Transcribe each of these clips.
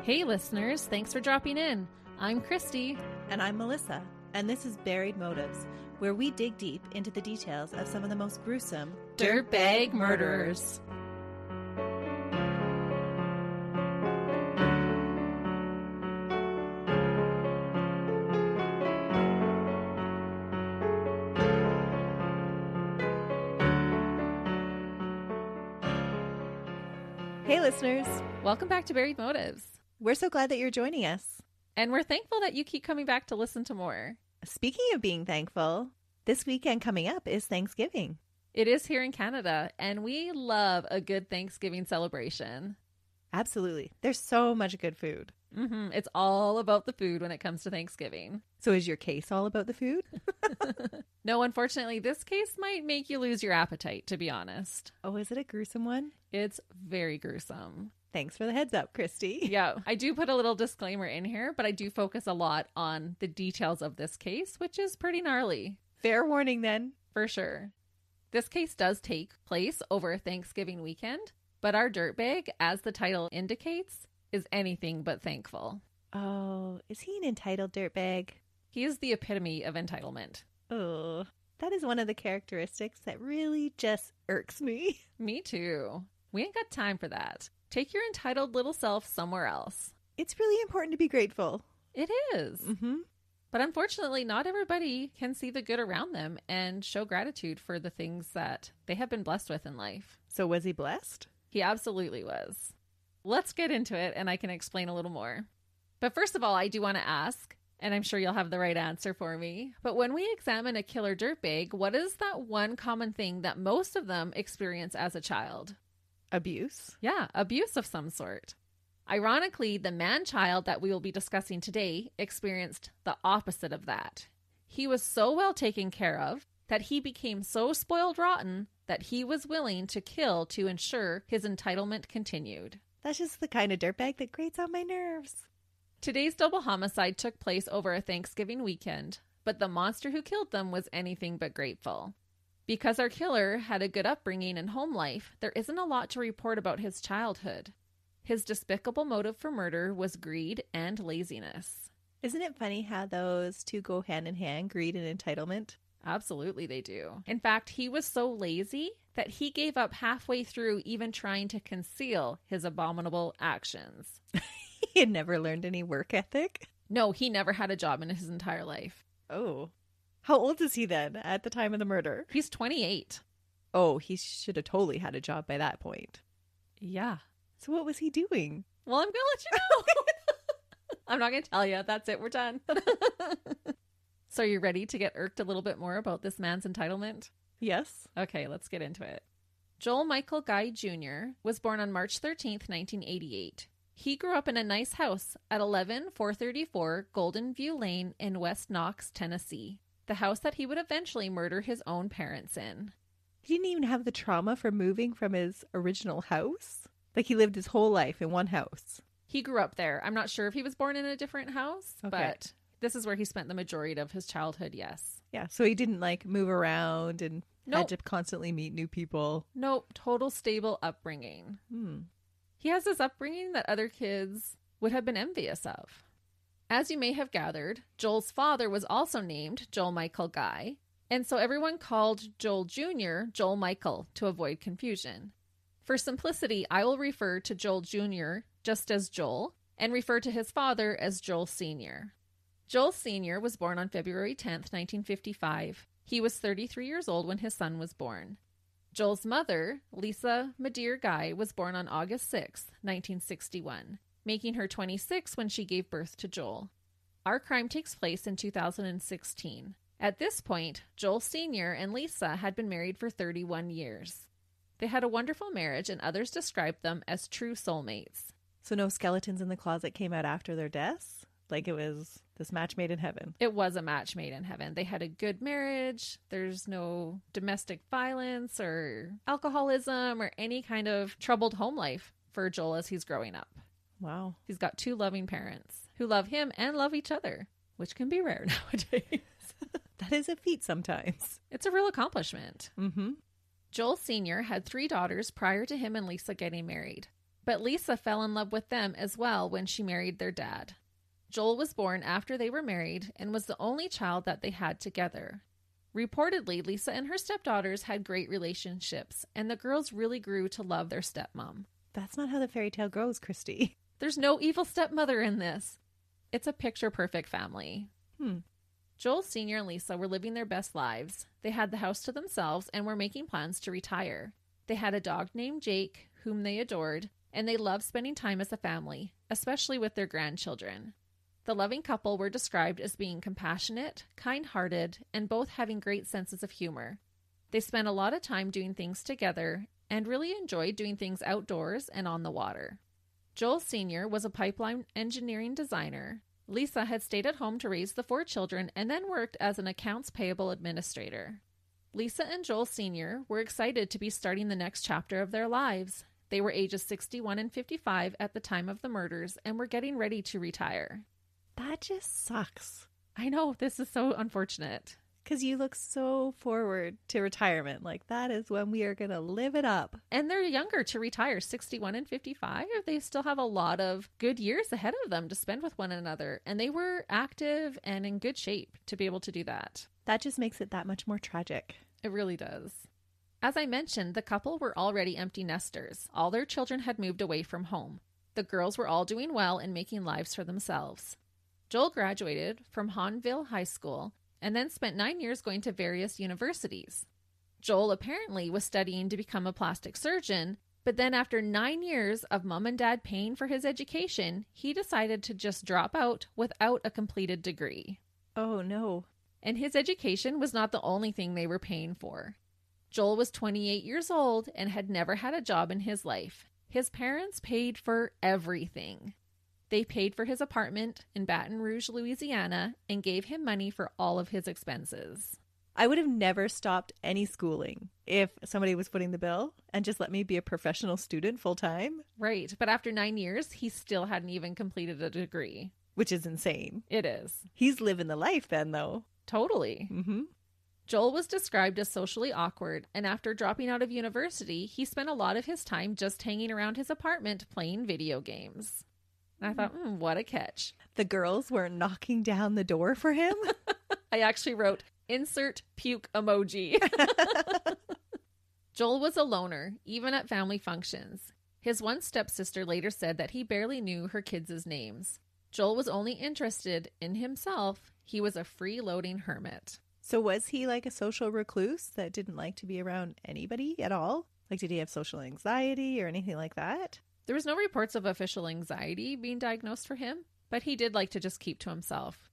Hey listeners, thanks for dropping in. I'm Christy. And I'm Melissa, and this is Buried Motives, where we dig deep into the details of some of the most gruesome Dirtbag murderers. Hey listeners, Welcome back to Buried Motives. we're so glad that you're joining us. And we're thankful that you keep coming back to listen to more. Speaking of being thankful, this weekend coming up is Thanksgiving. It is here in Canada, and we love a good Thanksgiving celebration. Absolutely. There's so much good food. It's all about the food when it comes to Thanksgiving. So is your case all about the food? No, unfortunately, this case might make you lose your appetite, to be honest. Oh, is it a gruesome one? It's very gruesome. Thanks for the heads up, Christy. Yeah, I do put a little disclaimer in here, but I do focus a lot on the details of this case, which is pretty gnarly. Fair warning then. For sure. This case does take place over Thanksgiving weekend, but our dirtbag, as the title indicates, is anything but thankful. Oh, is he an entitled dirtbag? He is the epitome of entitlement. Oh, that is one of the characteristics that really just irks me. Me too. We ain't got time for that. Take your entitled little self somewhere else. It's really important to be grateful. It is. Mm-hmm. But unfortunately, not everybody can see the good around them and show gratitude for the things that they have been blessed with in life. So was he blessed? He absolutely was. Let's get into it and I can explain a little more. But first of all, I do want to ask, and I'm sure you'll have the right answer for me, but when we examine a killer dirtbag, what is that one common thing that most of them experience as a child? Abuse? Yeah, abuse of some sort. Ironically, the man-child that we will be discussing today experienced the opposite of that. He was so well taken care of that he became so spoiled rotten that he was willing to kill to ensure his entitlement continued. That's just the kind of dirtbag that grates on my nerves. Today's double homicide took place over a Thanksgiving weekend, but the monster who killed them was anything but grateful. Because our killer had a good upbringing and home life, there isn't a lot to report about his childhood. His despicable motive for murder was greed and laziness. Isn't it funny how those two go hand in hand, greed and entitlement? Absolutely they do. In fact, he was so lazy that he gave up halfway through even trying to conceal his abominable actions. He had never learned any work ethic? No, he never had a job in his entire life. Oh. How old is he then at the time of the murder? He's 28. Oh, he should have totally had a job by that point. Yeah. So what was he doing? Well, I'm going to let you know. I'm not going to tell you. That's it. We're done. So are you ready to get irked a little bit more about this man's entitlement? Yes. Okay, let's get into it. Joel Michael Guy Jr. was born on March 13th, 1988. He grew up in a nice house at 11434 Golden View Lane in West Knox, Tennessee, the house that he would eventually murder his own parents in. He didn't even have the trauma from moving from his original house? Like he lived his whole life in one house? He grew up there. I'm not sure if he was born in a different house, but this is where he spent the majority of his childhood, yes. Yeah, so he didn't like move around and Nope. had to constantly meet new people. Nope, total stable upbringing. He has this upbringing that other kids would have been envious of. As you may have gathered, Joel's father was also named Joel Michael Guy, and so everyone called Joel Jr. Joel Michael to avoid confusion. For simplicity, I will refer to Joel Jr. just as Joel and refer to his father as Joel Sr. Joel Sr. was born on February 10th, 1955. He was 33 years old when his son was born. Joel's mother, Lisa Madeir Guy, was born on August 6th, 1961, making her 26 when she gave birth to Joel. Our crime takes place in 2016. At this point, Joel Sr. and Lisa had been married for 31 years. They had a wonderful marriage, and others described them as true soulmates. So no skeletons in the closet came out after their deaths? Like it was this match made in heaven? It was a match made in heaven. They had a good marriage. There's no domestic violence or alcoholism or any kind of troubled home life for Joel as he's growing up. Wow. He's got two loving parents who love him and love each other, which can be rare nowadays. That is a feat sometimes. It's a real accomplishment. Mm-hmm. Joel Sr. had 3 daughters prior to him and Lisa getting married. But Lisa fell in love with them as well when she married their dad. Joel was born after they were married and was the only child that they had together. Reportedly, Lisa and her stepdaughters had great relationships, and the girls really grew to love their stepmom. That's not how the fairy tale goes, Christy. There's no evil stepmother in this. It's a picture-perfect family. Joel Sr. and Lisa were living their best lives. They had the house to themselves and were making plans to retire. They had a dog named Jake, whom they adored, and they loved spending time as a family, especially with their grandchildren. The loving couple were described as being compassionate, kind-hearted, and both having great senses of humor. They spent a lot of time doing things together and really enjoyed doing things outdoors and on the water. Joel Sr. was a pipeline engineering designer. Lisa had stayed at home to raise the 4 children and then worked as an accounts payable administrator. Lisa and Joel Sr. were excited to be starting the next chapter of their lives. They were ages 61 and 55 at the time of the murders and were getting ready to retire. That just sucks. I know, this is so unfortunate. Because you look so forward to retirement. Like, that is when we are going to live it up. And they're younger to retire, 61 and 55. They still have a lot of good years ahead of them to spend with one another. And they were active and in good shape to be able to do that. That just makes it that much more tragic. It really does. As I mentioned, the couple were already empty nesters. All their children had moved away from home. The girls were all doing well and making lives for themselves. Joel graduated from Hahnville High School and then spent 9 years going to various universities. Joel apparently was studying to become a plastic surgeon, but then after 9 years of mom and dad paying for his education, he decided to just drop out without a completed degree. Oh, no. And his education was not the only thing they were paying for. Joel was 28 years old and had never had a job in his life. His parents paid for everything. They paid for his apartment in Baton Rouge, Louisiana, and gave him money for all of his expenses. I would have never stopped any schooling if somebody was footing the bill and just let me be a professional student full time. Right. But after 9 years, he still hadn't even completed a degree. Which is insane. It is. He's living the life then, though. Totally. Mm-hmm. Joel was described as socially awkward, and after dropping out of university, he spent a lot of his time just hanging around his apartment playing video games. And I thought, what a catch. The girls were knocking down the door for him? I actually wrote, insert puke emoji. Joel was a loner, even at family functions. His one stepsister later said that he barely knew her kids' names. Joel was only interested in himself. He was a freeloading hermit. So was he like a social recluse that didn't like to be around anybody at all? Like, did he have social anxiety or anything like that? There was no reports of official anxiety being diagnosed for him, but he did like to just keep to himself.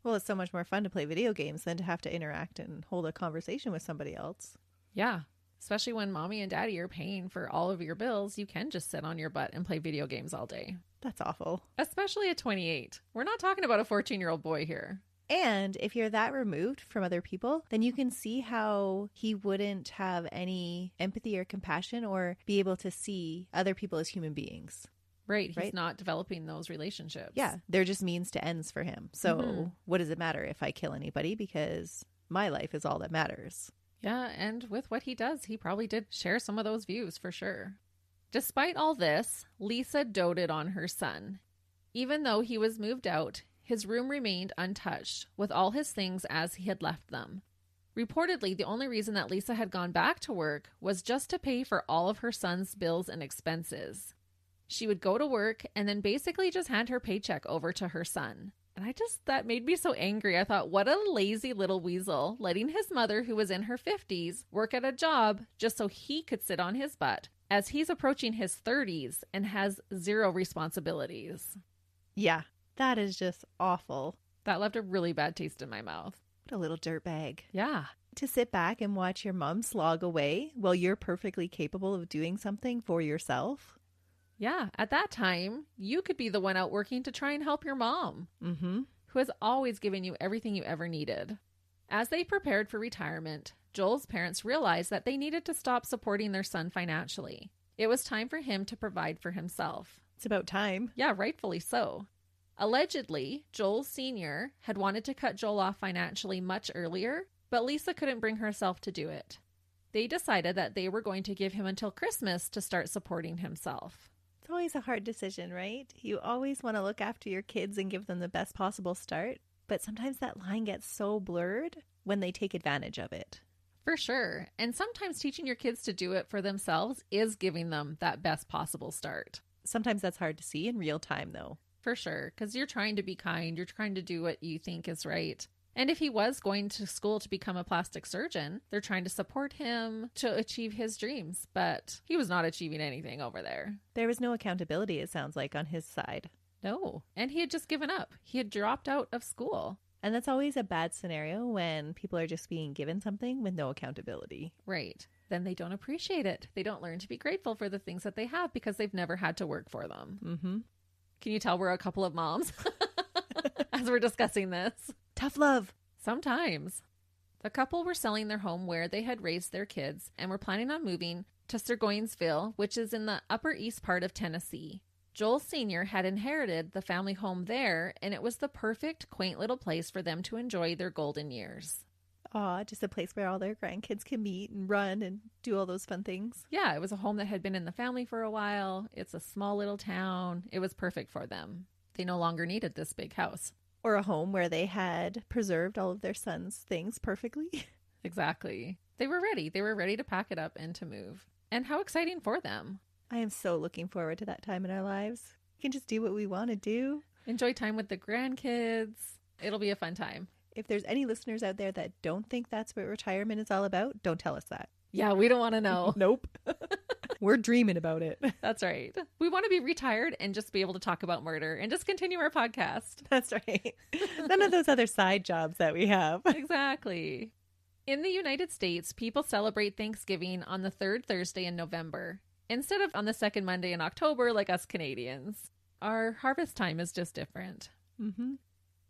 Well, it's so much more fun to play video games than to have to interact and hold a conversation with somebody else. Yeah, especially when mommy and daddy are paying for all of your bills, you can just sit on your butt and play video games all day. That's awful. Especially at 28. We're not talking about a 14-year-old boy here. And if you're that removed from other people, then you can see how he wouldn't have any empathy or compassion or be able to see other people as human beings. Right. He's not developing those relationships. Yeah. They're just means to ends for him. So what does it matter if I kill anybody? Because my life is all that matters. Yeah. And with what he does, he probably did share some of those views for sure. Despite all this, Lisa doted on her son. Even though he was moved out, his room remained untouched, with all his things as he had left them. Reportedly, the only reason that Lisa had gone back to work was just to pay for all of her son's bills and expenses. She would go to work and then basically just hand her paycheck over to her son. And that made me so angry. I thought, what a lazy little weasel, letting his mother, who was in her 50s, work at a job just so he could sit on his butt, as he's approaching his 30s and has zero responsibilities. Yeah. That is just awful. That left a really bad taste in my mouth. What a little dirtbag. Yeah. To sit back and watch your mom slog away while you're perfectly capable of doing something for yourself. Yeah. At that time, you could be the one out working to try and help your mom, who has always given you everything you ever needed. As they prepared for retirement, Joel's parents realized that they needed to stop supporting their son financially. It was time for him to provide for himself. It's about time. Yeah, rightfully so. Allegedly, Joel Sr. had wanted to cut Joel off financially much earlier, but Lisa couldn't bring herself to do it. They decided that they were going to give him until Christmas to start supporting himself. It's always a hard decision, right? You always want to look after your kids and give them the best possible start. But sometimes that line gets so blurred when they take advantage of it. For sure. And sometimes teaching your kids to do it for themselves is giving them that best possible start. Sometimes that's hard to see in real time, though. For sure. Because you're trying to be kind. You're trying to do what you think is right. And if he was going to school to become a plastic surgeon, they're trying to support him to achieve his dreams. But he was not achieving anything over there. There was no accountability, it sounds like, on his side. No. And he had just given up. He had dropped out of school. And that's always a bad scenario when people are just being given something with no accountability. Right. Then they don't appreciate it. They don't learn to be grateful for the things that they have because they've never had to work for them. Mm-hmm. Can you tell we're a couple of moms as we're discussing this? Tough love. Sometimes. The couple were selling their home where they had raised their kids and were planning on moving to Sirgoinsville, which is in the upper east part of Tennessee. Joel Sr. had inherited the family home there, and it was the perfect, quaint little place for them to enjoy their golden years. Aw, just a place where all their grandkids can meet and run and do all those fun things. Yeah, it was a home that had been in the family for a while. It's a small little town. It was perfect for them. They no longer needed this big house. Or a home where they had preserved all of their son's things perfectly. Exactly. They were ready. They were ready to pack it up and to move. And how exciting for them. I am so looking forward to that time in our lives. We can just do what we want to do. Enjoy time with the grandkids. It'll be a fun time. If there's any listeners out there that don't think that's what retirement is all about, don't tell us that. Yeah, we don't want to know. Nope. We're dreaming about it. That's right. We want to be retired and just be able to talk about murder and just continue our podcast. That's right. None of those other side jobs that we have. Exactly. In the United States, people celebrate Thanksgiving on the third Thursday in November, instead of on the second Monday in October like us Canadians. Our harvest time is just different. Mm-hmm.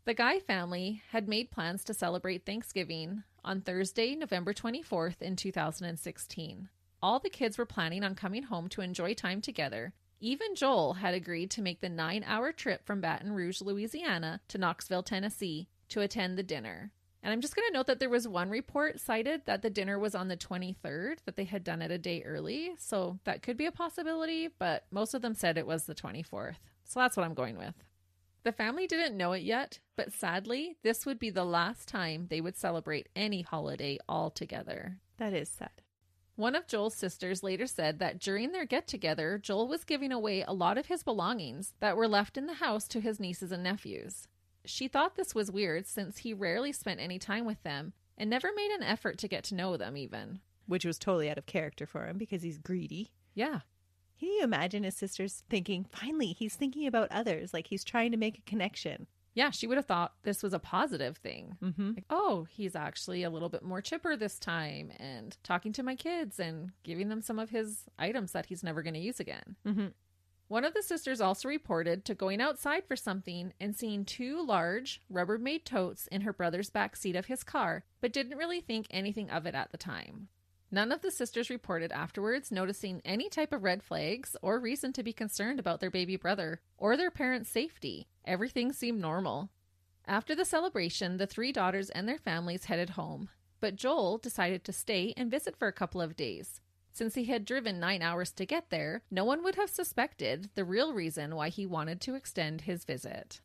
The Guy family had made plans to celebrate Thanksgiving on Thursday, November 24th in 2016. All the kids were planning on coming home to enjoy time together. Even Joel had agreed to make the 9-hour trip from Baton Rouge, Louisiana to Knoxville, Tennessee to attend the dinner. And I'm just going to note that there was one report cited that the dinner was on the 23rd, that they had done it a day early. So that could be a possibility, but most of them said it was the 24th. So that's what I'm going with. The family didn't know it yet, but sadly, this would be the last time they would celebrate any holiday all together. That is sad. One of Joel's sisters later said that during their get-together, Joel was giving away a lot of his belongings that were left in the house to his nieces and nephews. She thought this was weird since he rarely spent any time with them and never made an effort to get to know them even. Which was totally out of character for him because he's greedy. Yeah. Can you imagine his sisters thinking, finally, he's thinking about others, like he's trying to make a connection? Yeah, she would have thought this was a positive thing. Mm-hmm. Like, oh, he's actually a little bit more chipper this time and talking to my kids and giving them some of his items that he's never going to use again. Mm-hmm. One of the sisters also reported to going outside for something and seeing 2 large Rubbermaid totes in her brother's back seat of his car, but didn't really think anything of it at the time. None of the sisters reported afterwards noticing any type of red flags or reason to be concerned about their baby brother or their parents' safety. Everything seemed normal. After the celebration, the 3 daughters and their families headed home, but Joel decided to stay and visit for a couple of days. Since he had driven 9 hours to get there, no one would have suspected the real reason why he wanted to extend his visit.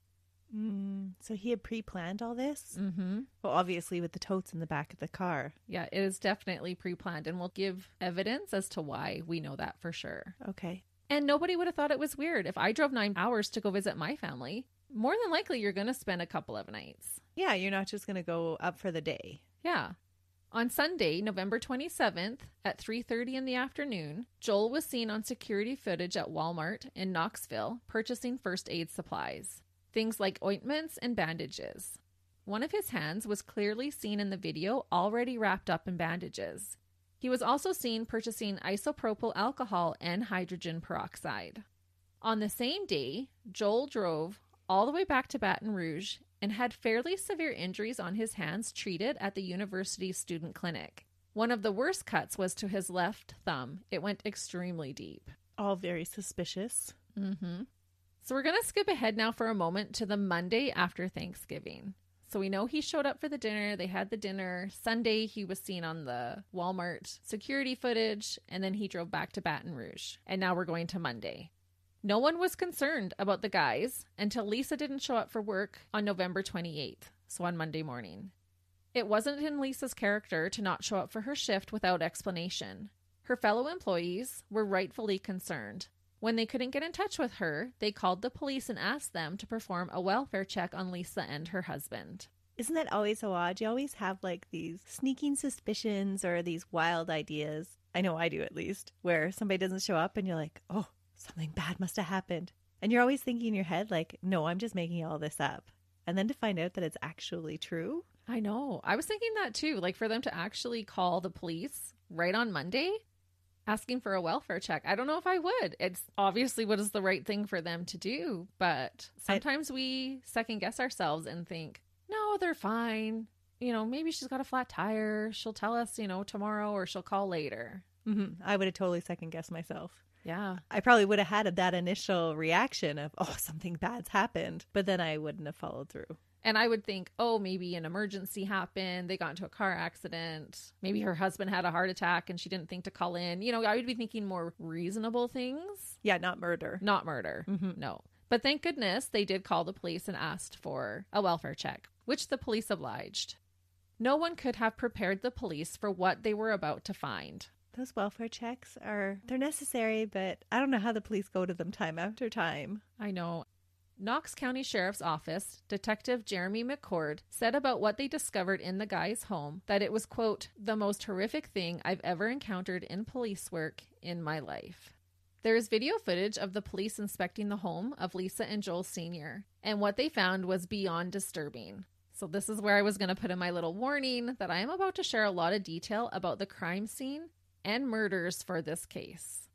So he had pre-planned all this? Mm-hmm. Well, obviously with the totes in the back of the car. Yeah, it is definitely pre-planned, and we'll give evidence as to why we know that for sure. Okay. And nobody would have thought it was weird. If I drove 9 hours to go visit my family, more than likely you're going to spend a couple of nights. Yeah, you're not just going to go up for the day. Yeah. On Sunday, November 27th at 3:30 in the afternoon, Joel was seen on security footage at Walmart in Knoxville purchasing first aid supplies. Things like ointments and bandages. One of his hands was clearly seen in the video already wrapped up in bandages. He was also seen purchasing isopropyl alcohol and hydrogen peroxide. On the same day, Joel drove all the way back to Baton Rouge and had fairly severe injuries on his hands treated at the university's student clinic. One of the worst cuts was to his left thumb. It went extremely deep. All very suspicious. Mm-hmm. So we're going to skip ahead now for a moment to the Monday after Thanksgiving. So we know he showed up for the dinner. They had the dinner. Sunday, he was seen on the Walmart security footage, and then he drove back to Baton Rouge. And now we're going to Monday. No one was concerned about the guys until Lisa didn't show up for work on November 28th, so on Monday morning. It wasn't in Lisa's character to not show up for her shift without explanation. Her fellow employees were rightfully concerned. When they couldn't get in touch with her, they called the police and asked them to perform a welfare check on Lisa and her husband. Isn't that always so odd? You always have like these sneaking suspicions or these wild ideas. I know I do at least, where somebody doesn't show up and you're like, oh, something bad must have happened. And you're always thinking in your head like, no, I'm just making all this up. And then to find out that it's actually true. I know. I was thinking that too. Like for them to actually call the police right on Monday asking for a welfare check. I don't know if I would. It's obviously what is the right thing for them to do. But sometimes we second guess ourselves and think, no, they're fine. Maybe she's got a flat tire. She'll tell us, tomorrow, or she'll call later. Mm-hmm. I would have totally second guessed myself. Yeah. I probably would have had that initial reaction of, oh, something bad's happened. But then I wouldn't have followed through. And I would think, oh, maybe an emergency happened. They got into a car accident. Maybe her husband had a heart attack and she didn't think to call in. I would be thinking more reasonable things. Yeah, not murder. Not murder. Mm-hmm. No. But thank goodness they did call the police and asked for a welfare check, which the police obliged. No one could have prepared the police for what they were about to find. Those welfare checks they're necessary, but I don't know how the police go to them time after time. I know. Knox County Sheriff's Office Detective Jeremy McCord said about what they discovered in the guy's home that it was, quote, the most horrific thing I've ever encountered in police work in my life. There is video footage of the police inspecting the home of Lisa and Joel Sr., and what they found was beyond disturbing. So this is where I was going to put in my little warning that I am about to share a lot of detail about the crime scene and murders for this case.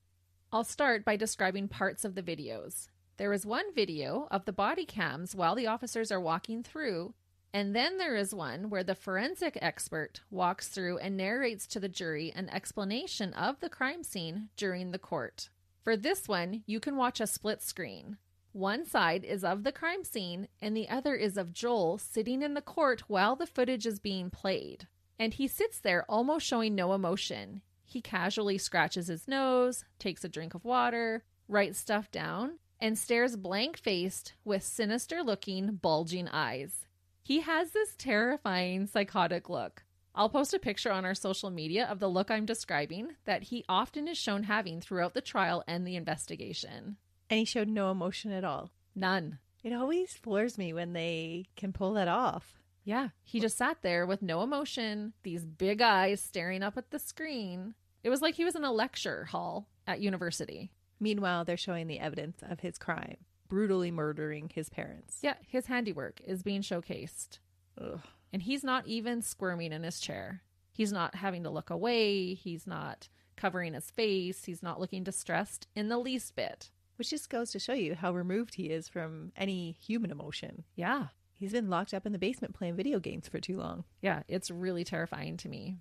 I'll start by describing parts of the videos. There is one video of the body cams while the officers are walking through, and then there is one where the forensic expert walks through and narrates to the jury an explanation of the crime scene during the court. For this one, you can watch a split screen. One side is of the crime scene, and the other is of Joel sitting in the court while the footage is being played. And he sits there almost showing no emotion. He casually scratches his nose, takes a drink of water, writes stuff down, and stares blank-faced with sinister-looking, bulging eyes. He has this terrifying, psychotic look. I'll post a picture on our social media of the look I'm describing that he often is shown having throughout the trial and the investigation. And he showed no emotion at all. None. It always floors me when they can pull that off. Yeah, he just sat there with no emotion, these big eyes staring up at the screen. It was like he was in a lecture hall at university. Meanwhile, they're showing the evidence of his crime, brutally murdering his parents. Yeah, his handiwork is being showcased. Ugh. And he's not even squirming in his chair. He's not having to look away. He's not covering his face. He's not looking distressed in the least bit. Which just goes to show you how removed he is from any human emotion. Yeah. He's been locked up in the basement playing video games for too long. Yeah, it's really terrifying to me.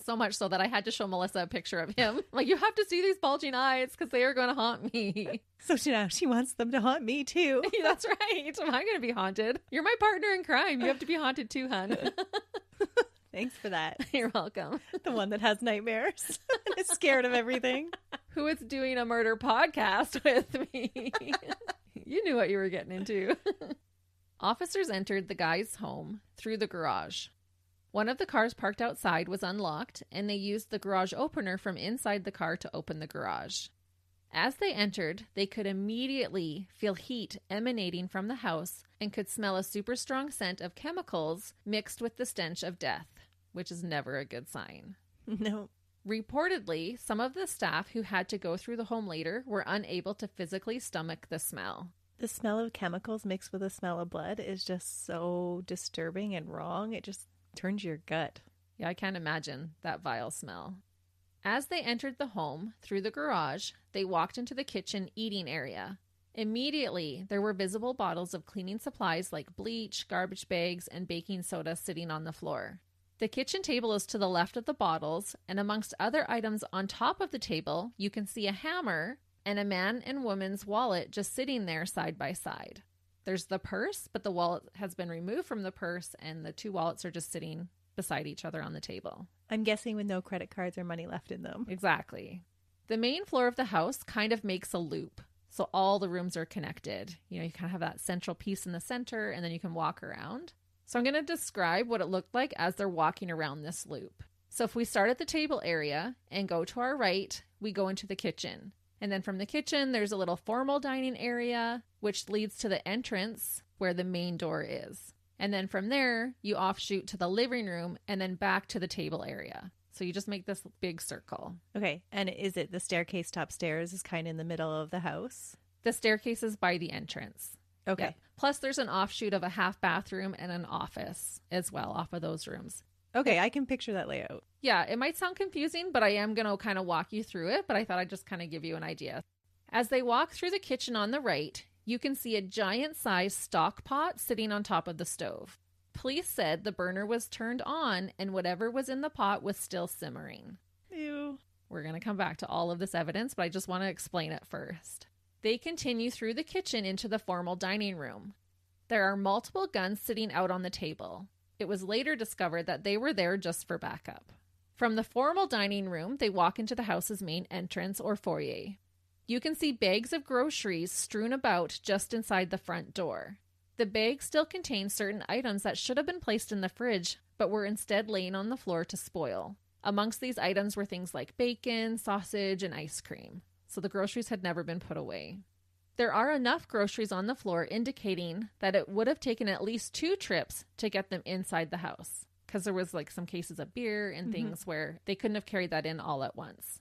So much so that I had to show Melissa a picture of him. Like, you have to see these bulging eyes because they are going to haunt me. So now she wants them to haunt me too. That's right. Am I going to be haunted? You're my partner in crime. You have to be haunted too, hun. Thanks for that. You're welcome. The one that has nightmares and is scared of everything. Who is doing a murder podcast with me. You knew what you were getting into. Officers entered the guy's home through the garage. One of the cars parked outside was unlocked, and they used the garage opener from inside the car to open the garage. As they entered, they could immediately feel heat emanating from the house and could smell a super strong scent of chemicals mixed with the stench of death, which is never a good sign. No. Reportedly, some of the staff who had to go through the home later were unable to physically stomach the smell. The smell of chemicals mixed with the smell of blood is just so disturbing and wrong. It just turns your gut. Yeah, I can't imagine that vile smell. As they entered the home through the garage, they walked into the kitchen eating area. Immediately, there were visible bottles of cleaning supplies like bleach, garbage bags, and baking soda sitting on the floor. The kitchen table is to the left of the bottles, and amongst other items on top of the table, you can see a hammer and a man and woman's wallet just sitting there side by side. There's the purse, but the wallet has been removed from the purse, and the two wallets are just sitting beside each other on the table. I'm guessing with no credit cards or money left in them. Exactly. The main floor of the house kind of makes a loop. So all the rooms are connected. You kind of have that central piece in the center, and then you can walk around. So I'm going to describe what it looked like as they're walking around this loop. So if we start at the table area and go to our right, we go into the kitchen. And then from the kitchen, there's a little formal dining area, which leads to the entrance where the main door is. And then from there, you offshoot to the living room and then back to the table area. So you just make this big circle. Okay. And is it the staircase to upstairs is kind of in the middle of the house? The staircase is by the entrance. Okay. Yep. Plus, there's an offshoot of a half bathroom and an office as well off of those rooms. Okay. I can picture that layout. Yeah, it might sound confusing, but I am going to kind of walk you through it. But I thought I'd just kind of give you an idea. As they walk through the kitchen on the right, you can see a giant-sized stock pot sitting on top of the stove. Police said the burner was turned on and whatever was in the pot was still simmering. Ew. We're going to come back to all of this evidence, but I just want to explain it first. They continue through the kitchen into the formal dining room. There are multiple guns sitting out on the table. It was later discovered that they were there just for backup. From the formal dining room, they walk into the house's main entrance or foyer. You can see bags of groceries strewn about just inside the front door. The bags still contain certain items that should have been placed in the fridge, but were instead laying on the floor to spoil. Amongst these items were things like bacon, sausage, and ice cream. So the groceries had never been put away. There are enough groceries on the floor indicating that it would have taken at least 2 trips to get them inside the house, because there was some cases of beer and things where they couldn't have carried that in all at once.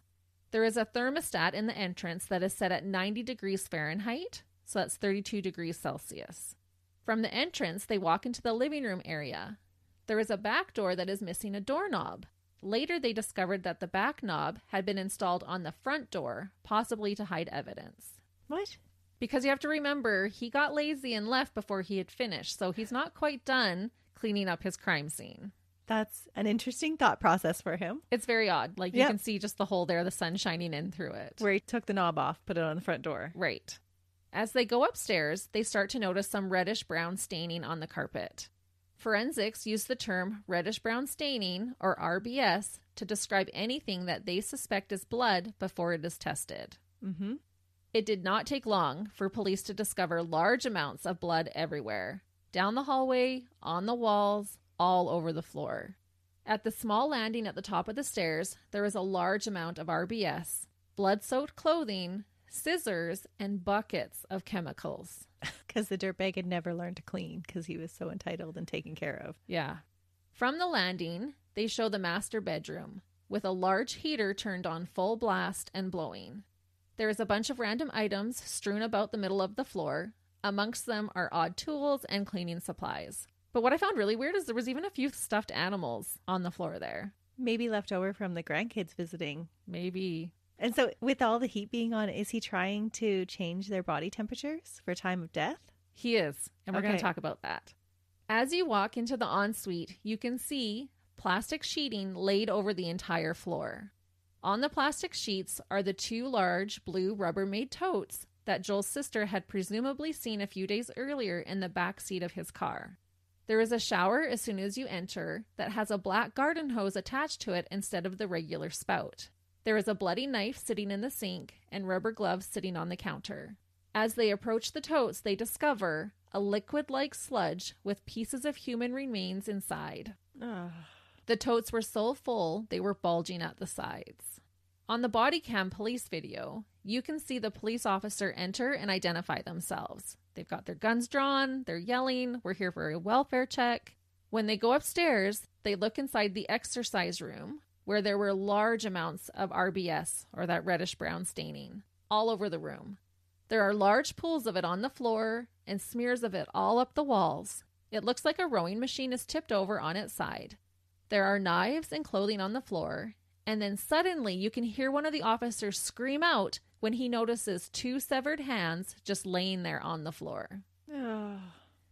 There is a thermostat in the entrance that is set at 90 degrees Fahrenheit, so that's 32 degrees Celsius. From the entrance, they walk into the living room area. There is a back door that is missing a doorknob. Later, they discovered that the back knob had been installed on the front door, possibly to hide evidence. What? Because you have to remember, he got lazy and left before he had finished, so he's not quite done cleaning up his crime scene. That's an interesting thought process for him. It's very odd. You can see just the hole there, the sun shining in through it. Where he took the knob off, put it on the front door. Right. As they go upstairs, they start to notice some reddish-brown staining on the carpet. Forensics use the term reddish-brown staining, or RBS, to describe anything that they suspect is blood before it is tested. Mm-hmm. It did not take long for police to discover large amounts of blood everywhere. Down the hallway, on the walls, all over the floor. At the small landing at the top of the stairs, there was a large amount of RBS, blood-soaked clothing, scissors, and buckets of chemicals. Because the dirtbag had never learned to clean because he was so entitled and taken care of. Yeah. From the landing, they show the master bedroom, with a large heater turned on full blast and blowing. There is a bunch of random items strewn about the middle of the floor. Amongst them are odd tools and cleaning supplies. But what I found really weird is there was even a few stuffed animals on the floor there. Maybe left over from the grandkids visiting. Maybe. And so with all the heat being on, is he trying to change their body temperatures for time of death? He is. And we're going to talk about that. As you walk into the ensuite, you can see plastic sheeting laid over the entire floor. On the plastic sheets are the 2 large blue Rubbermaid totes that Joel's sister had presumably seen a few days earlier in the back seat of his car. There is a shower as soon as you enter that has a black garden hose attached to it instead of the regular spout. There is a bloody knife sitting in the sink and rubber gloves sitting on the counter. As they approach the totes, they discover a liquid-like sludge with pieces of human remains inside. Ugh. The totes were so full, they were bulging at the sides. On the body cam police video, you can see the police officer enter and identify themselves. They've got their guns drawn, they're yelling, "We're here for a welfare check." When they go upstairs, they look inside the exercise room, where there were large amounts of RBS, or that reddish-brown staining, all over the room. There are large pools of it on the floor and smears of it all up the walls. It looks like a rowing machine is tipped over on its side. There are knives and clothing on the floor, and then suddenly you can hear one of the officers scream out when he notices 2 severed hands just laying there on the floor. Ugh.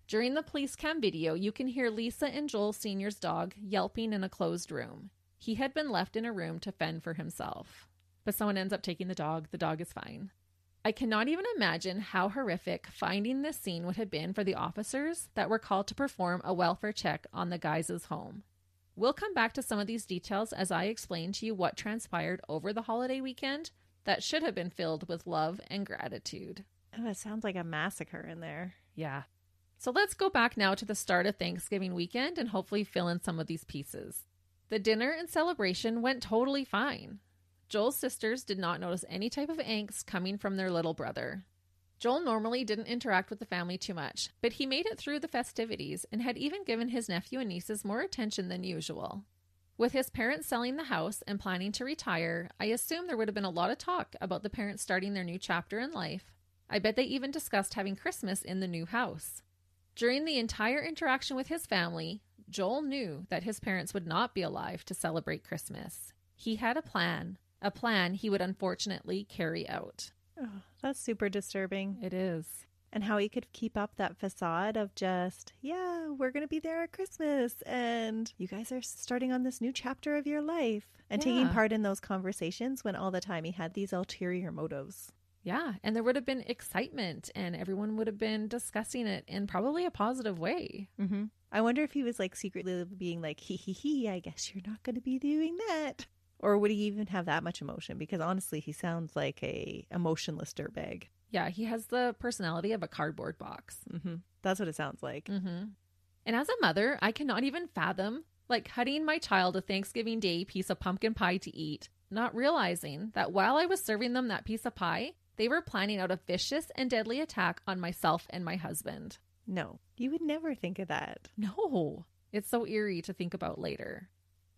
During the police cam video, you can hear Lisa and Joel Sr.'s dog yelping in a closed room. He had been left in a room to fend for himself. But someone ends up taking the dog. The dog is fine. I cannot even imagine how horrific finding this scene would have been for the officers that were called to perform a welfare check on the guys' home. We'll come back to some of these details as I explain to you what transpired over the holiday weekend, that should have been filled with love and gratitude. Oh, it sounds like a massacre in there. Yeah. So let's go back now to the start of Thanksgiving weekend and hopefully fill in some of these pieces. The dinner and celebration went totally fine. Joel's sisters did not notice any type of angst coming from their little brother. Joel normally didn't interact with the family too much, but he made it through the festivities and had even given his nephew and nieces more attention than usual. With his parents selling the house and planning to retire, I assume there would have been a lot of talk about the parents starting their new chapter in life. I bet they even discussed having Christmas in the new house. During the entire interaction with his family, Joel knew that his parents would not be alive to celebrate Christmas. He had a plan he would unfortunately carry out. Oh, that's super disturbing. It is. And how he could keep up that facade of just, yeah, we're going to be there at Christmas and you guys are starting on this new chapter of your life. And taking part in those conversations when all the time he had these ulterior motives. Yeah, and there would have been excitement and everyone would have been discussing it in probably a positive way. Mm-hmm. I wonder if he was like secretly being like, hee, I guess you're not going to be doing that. Or would he even have that much emotion? Because honestly, he sounds like a emotionless dirtbag. Yeah, he has the personality of a cardboard box. Mm-hmm. That's what it sounds like. Mm-hmm. And as a mother, I cannot even fathom cutting my child a Thanksgiving Day piece of pumpkin pie to eat, not realizing that while I was serving them that piece of pie, they were planning out a vicious and deadly attack on myself and my husband. No, you would never think of that. No, it's so eerie to think about later.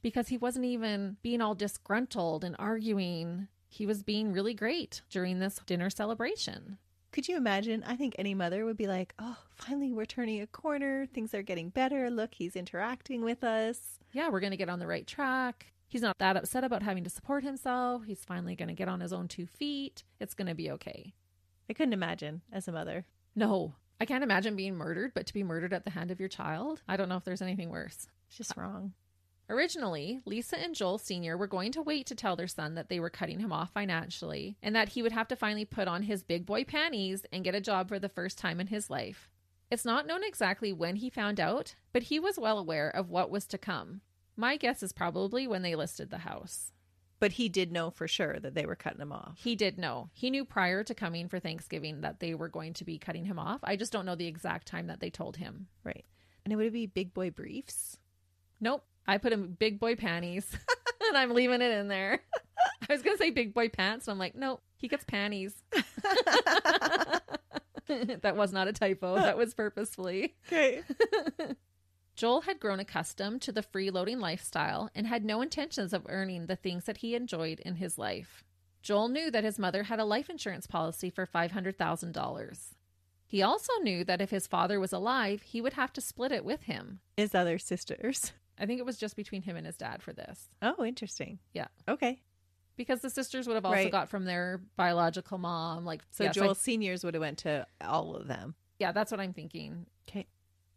Because he wasn't even being all disgruntled and arguing. He was being really great during this dinner celebration. Could you imagine? I think any mother would be like, oh, finally we're turning a corner. Things are getting better. Look, he's interacting with us. Yeah, we're going to get on the right track. He's not that upset about having to support himself. He's finally going to get on his own 2 feet. It's going to be okay. I couldn't imagine as a mother. No, I can't imagine being murdered, but to be murdered at the hand of your child, I don't know if there's anything worse. It's just wrong. Originally, Lisa and Joel Sr. were going to wait to tell their son that they were cutting him off financially and that he would have to finally put on his big boy panties and get a job for the first time in his life. It's not known exactly when he found out, but he was well aware of what was to come. My guess is probably when they listed the house. But he did know for sure that they were cutting him off. He did know. He knew prior to coming for Thanksgiving that they were going to be cutting him off. I just don't know the exact time that they told him. Right. And would it be big boy briefs? Nope. I put in big boy panties and I'm leaving it in there. I was going to say big boy pants. And I'm like, nope, he gets panties. That was not a typo. That was purposefully. Okay. Joel had grown accustomed to the freeloading lifestyle and had no intentions of earning the things that he enjoyed in his life. Joel knew that his mother had a life insurance policy for $500,000. He also knew that if his father was alive, he would have to split it with him. His other sisters. I think it was just between him and his dad for this. Oh, interesting. Yeah. Okay. Because the sisters would have also got from their biological mom. Joel Seniors would have went to all of them. Yeah, that's what I'm thinking. Okay.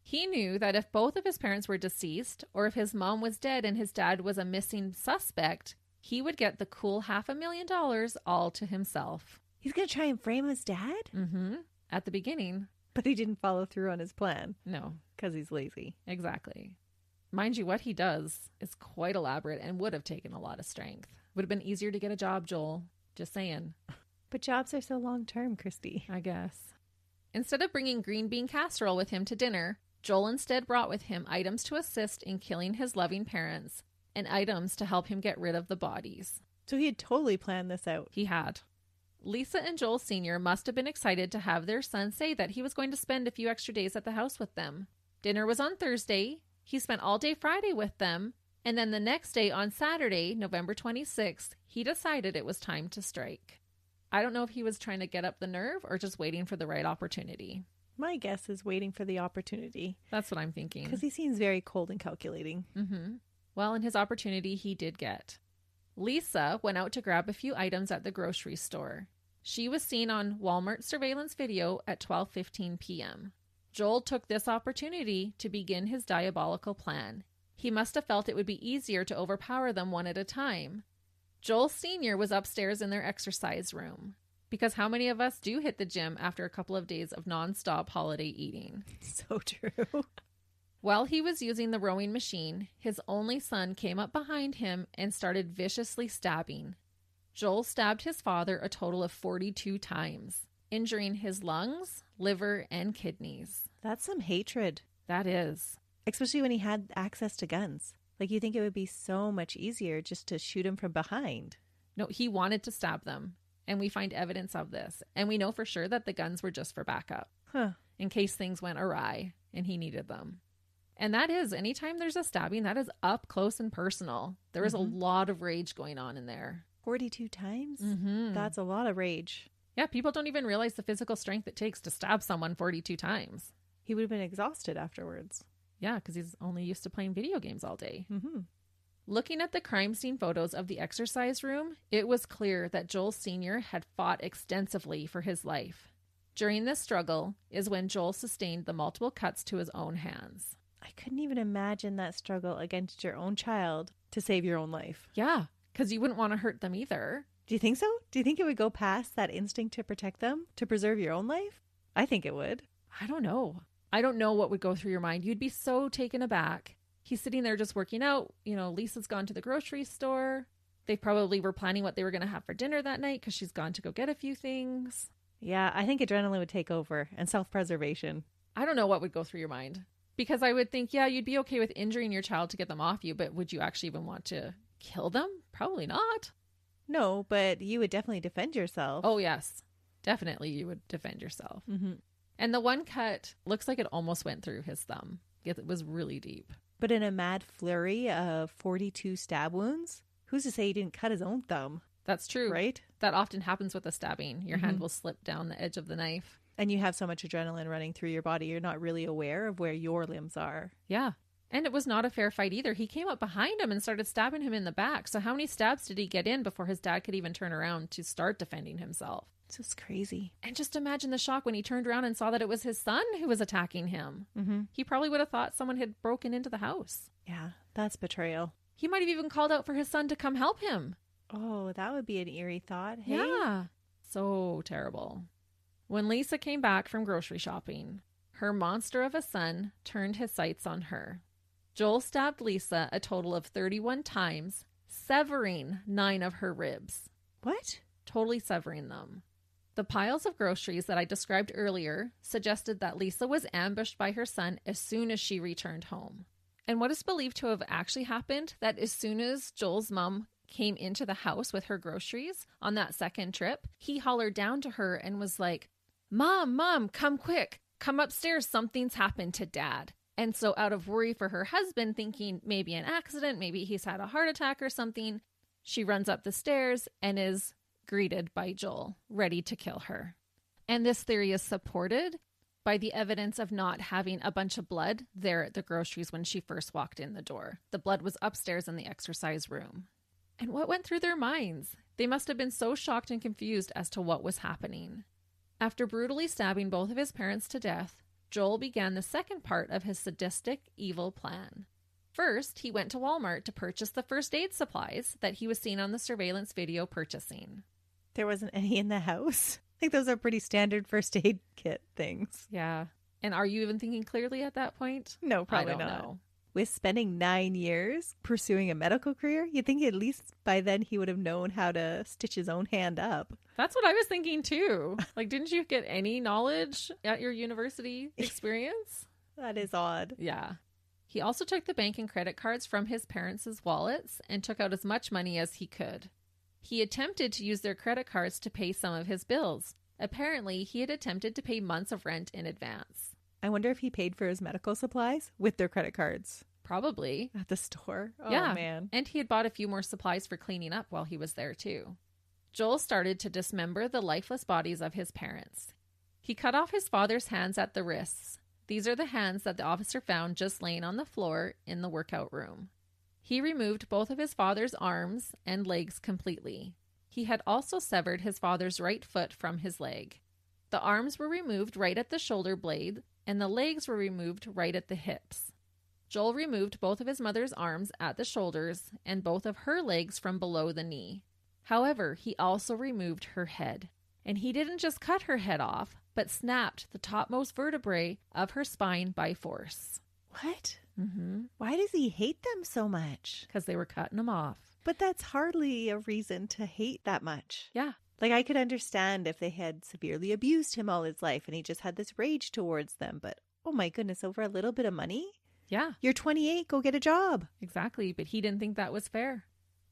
He knew that if both of his parents were deceased, or if his mom was dead and his dad was a missing suspect, he would get the cool $500,000 all to himself. He's going to try and frame his dad? Mm-hmm. At the beginning. But he didn't follow through on his plan. No. Because he's lazy. Exactly. Mind you, what he does is quite elaborate and would have taken a lot of strength. Would have been easier to get a job, Joel. Just saying. But jobs are so long-term, Christy. I guess. Instead of bringing green bean casserole with him to dinner, Joel instead brought with him items to assist in killing his loving parents and items to help him get rid of the bodies. So he had totally planned this out. He had. Lisa and Joel Sr. must have been excited to have their son say that he was going to spend a few extra days at the house with them. Dinner was on Thursday. He spent all day Friday with them. And then the next day on Saturday, November 26th, he decided it was time to strike. I don't know if he was trying to get up the nerve or just waiting for the right opportunity. My guess is waiting for the opportunity. That's what I'm thinking. Because he seems very cold and calculating. Mm-hmm. Well, and his opportunity he did get. Lisa went out to grab a few items at the grocery store. She was seen on Walmart surveillance video at 12:15 p.m. Joel took this opportunity to begin his diabolical plan. He must have felt it would be easier to overpower them one at a time. Joel Sr. was upstairs in their exercise room. Because how many of us do hit the gym after a couple of days of nonstop holiday eating? So true. While he was using the rowing machine, his only son came up behind him and started viciously stabbing. Joel stabbed his father a total of 42 times, injuring his lungs, liver, and kidneys. That's some hatred. That is. Especially when he had access to guns. Like, you think it would be so much easier just to shoot him from behind. No, he wanted to stab them. And we find evidence of this. And we know for sure that the guns were just for backup. In case things went awry and he needed them. And that is, anytime there's a stabbing, that is up close and personal. There is a lot of rage going on in there. 42 times? Mm-hmm. That's a lot of rage. Yeah, people don't even realize the physical strength it takes to stab someone 42 times. He would have been exhausted afterwards. Yeah, because he's only used to playing video games all day. Mm-hmm. Looking at the crime scene photos of the exercise room, it was clear that Joel Sr. had fought extensively for his life. During this struggle is when Joel sustained the multiple cuts to his own hands. I couldn't even imagine that struggle against your own child to save your own life. Yeah, because you wouldn't want to hurt them either. Do you think so? Do you think it would go past that instinct to protect them, to preserve your own life? I think it would. I don't know. I don't know what would go through your mind. You'd be so taken aback. He's sitting there just working out. You know, Lisa's gone to the grocery store. They probably were planning what they were going to have for dinner that night because she's gone to go get a few things. Yeah, I think adrenaline would take over and self-preservation. I don't know what would go through your mind. Because I would think, yeah, you'd be okay with injuring your child to get them off you, but would you actually even want to kill them? Probably not. No, but you would definitely defend yourself. Oh, yes. Definitely you would defend yourself. Mm-hmm. And the one cut looks like it almost went through his thumb. It was really deep. But in a mad flurry of 42 stab wounds, who's to say he didn't cut his own thumb? That's true. Right? That often happens with a stabbing. Your hand will slip down the edge of the knife. And you have so much adrenaline running through your body, you're not really aware of where your limbs are. Yeah. And it was not a fair fight either. He came up behind him and started stabbing him in the back. So how many stabs did he get in before his dad could even turn around to start defending himself? It's just crazy. And just imagine the shock when he turned around and saw that it was his son who was attacking him. Mm-hmm. He probably would have thought someone had broken into the house. Yeah, that's betrayal. He might have even called out for his son to come help him. Oh, that would be an eerie thought. Hey? Yeah. So terrible. When Lisa came back from grocery shopping, her monster of a son turned his sights on her. Joel stabbed Lisa a total of 31 times, severing 9 of her ribs. What? Totally severing them. The piles of groceries that I described earlier suggested that Lisa was ambushed by her son as soon as she returned home. And what is believed to have actually happened, that as soon as Joel's mom came into the house with her groceries on that second trip, he hollered down to her and was like, Mom, come quick. Come upstairs. Something's happened to Dad. And so out of worry for her husband, thinking maybe an accident, maybe he's had a heart attack or something, she runs up the stairs and is greeted by Joel, ready to kill her. And this theory is supported by the evidence of not having a bunch of blood there at the groceries when she first walked in the door. The blood was upstairs in the exercise room. And what went through their minds? They must have been so shocked and confused as to what was happening. After brutally stabbing both of his parents to death, Joel began the second part of his sadistic, evil plan. First, he went to Walmart to purchase the first aid supplies that he was seen on the surveillance video purchasing. There wasn't any in the house? I think those are pretty standard first aid kit things. Yeah. And are you even thinking clearly at that point? No, probably not. Know. With spending 9 years pursuing a medical career, you'd think at least by then he would have known how to stitch his own hand up. That's what I was thinking too. Like, didn't you get any knowledge at your university experience? That is odd. Yeah. He also took the bank and credit cards from his parents' wallets and took out as much money as he could. He attempted to use their credit cards to pay some of his bills. Apparently, he had attempted to pay months of rent in advance. I wonder if he paid for his medical supplies with their credit cards. Probably. At the store. Oh, yeah. Man. And he had bought a few more supplies for cleaning up while he was there, too. Joel started to dismember the lifeless bodies of his parents. He cut off his father's hands at the wrists. These are the hands that the officer found just laying on the floor in the workout room. He removed both of his father's arms and legs completely. He had also severed his father's right foot from his leg. The arms were removed right at the shoulder blade, and the legs were removed right at the hips. Joel removed both of his mother's arms at the shoulders and both of her legs from below the knee. However, he also removed her head. And he didn't just cut her head off, but snapped the topmost vertebrae of her spine by force. What? Mm-hmm. Why does he hate them so much? Because they were cutting him off. But that's hardly a reason to hate that much. Yeah. Like, I could understand if they had severely abused him all his life and he just had this rage towards them. But, oh my goodness, over a little bit of money? Yeah. You're 28, go get a job. Exactly. But he didn't think that was fair.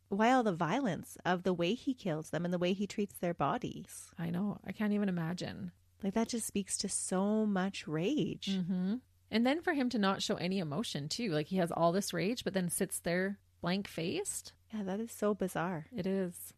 Why all the violence of the way he kills them and the way he treats their bodies? I know. I can't even imagine. Like, that just speaks to so much rage. Mm-hmm. And then for him to not show any emotion, too. Like, he has all this rage, but then sits there blank-faced. Yeah, that is so bizarre. It is.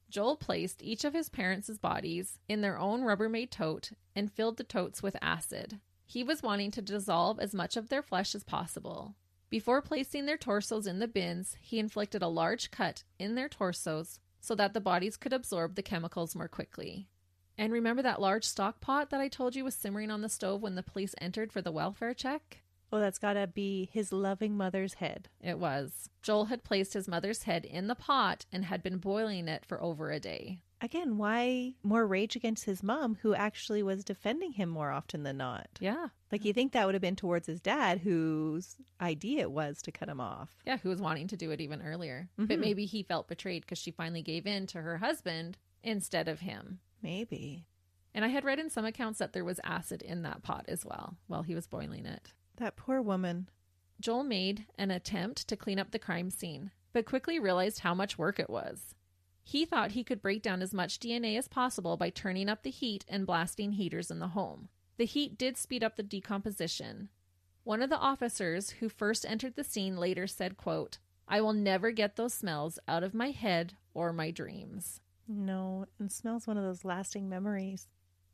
Joel placed each of his parents' bodies in their own Rubbermaid tote and filled the totes with acid. He was wanting to dissolve as much of their flesh as possible. Before placing their torsos in the bins, he inflicted a large cut in their torsos so that the bodies could absorb the chemicals more quickly. And remember that large stock pot that I told you was simmering on the stove when the police entered for the welfare check? Oh, that's gotta be his loving mother's head. It was. Joel had placed his mother's head in the pot and had been boiling it for over a day. Again, why more rage against his mom, who actually was defending him more often than not? Yeah. Like, you think that would have been towards his dad, whose idea it was to cut him off. Yeah, who was wanting to do it even earlier. But maybe he felt betrayed because she finally gave in to her husband instead of him. Maybe. And I had read in some accounts that there was acid in that pot as well while he was boiling it. That poor woman. Joel made an attempt to clean up the crime scene, but quickly realized how much work it was. He thought he could break down as much DNA as possible by turning up the heat and blasting heaters in the home. The heat did speed up the decomposition. One of the officers who first entered the scene later said, quote, "I will never get those smells out of my head or my dreams." No, and smells one of those lasting memories.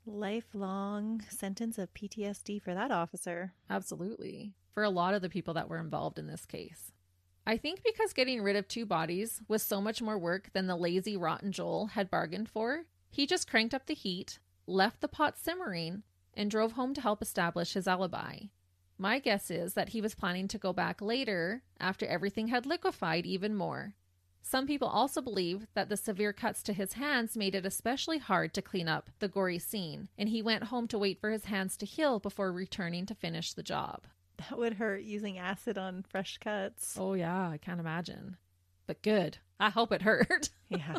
Lifelong sentence of PTSD for that officer. Absolutely. For a lot of the people that were involved in this case. I think because getting rid of 2 bodies was so much more work than the lazy, rotten Joel had bargained for, he just cranked up the heat, left the pot simmering, and drove home to help establish his alibi. My guess is that he was planning to go back later after everything had liquefied even more. Some people also believe that the severe cuts to his hands made it especially hard to clean up the gory scene, and he went home to wait for his hands to heal before returning to finish the job. That would hurt, using acid on fresh cuts. Oh yeah, I can't imagine. But good. I hope it hurt. Yeah.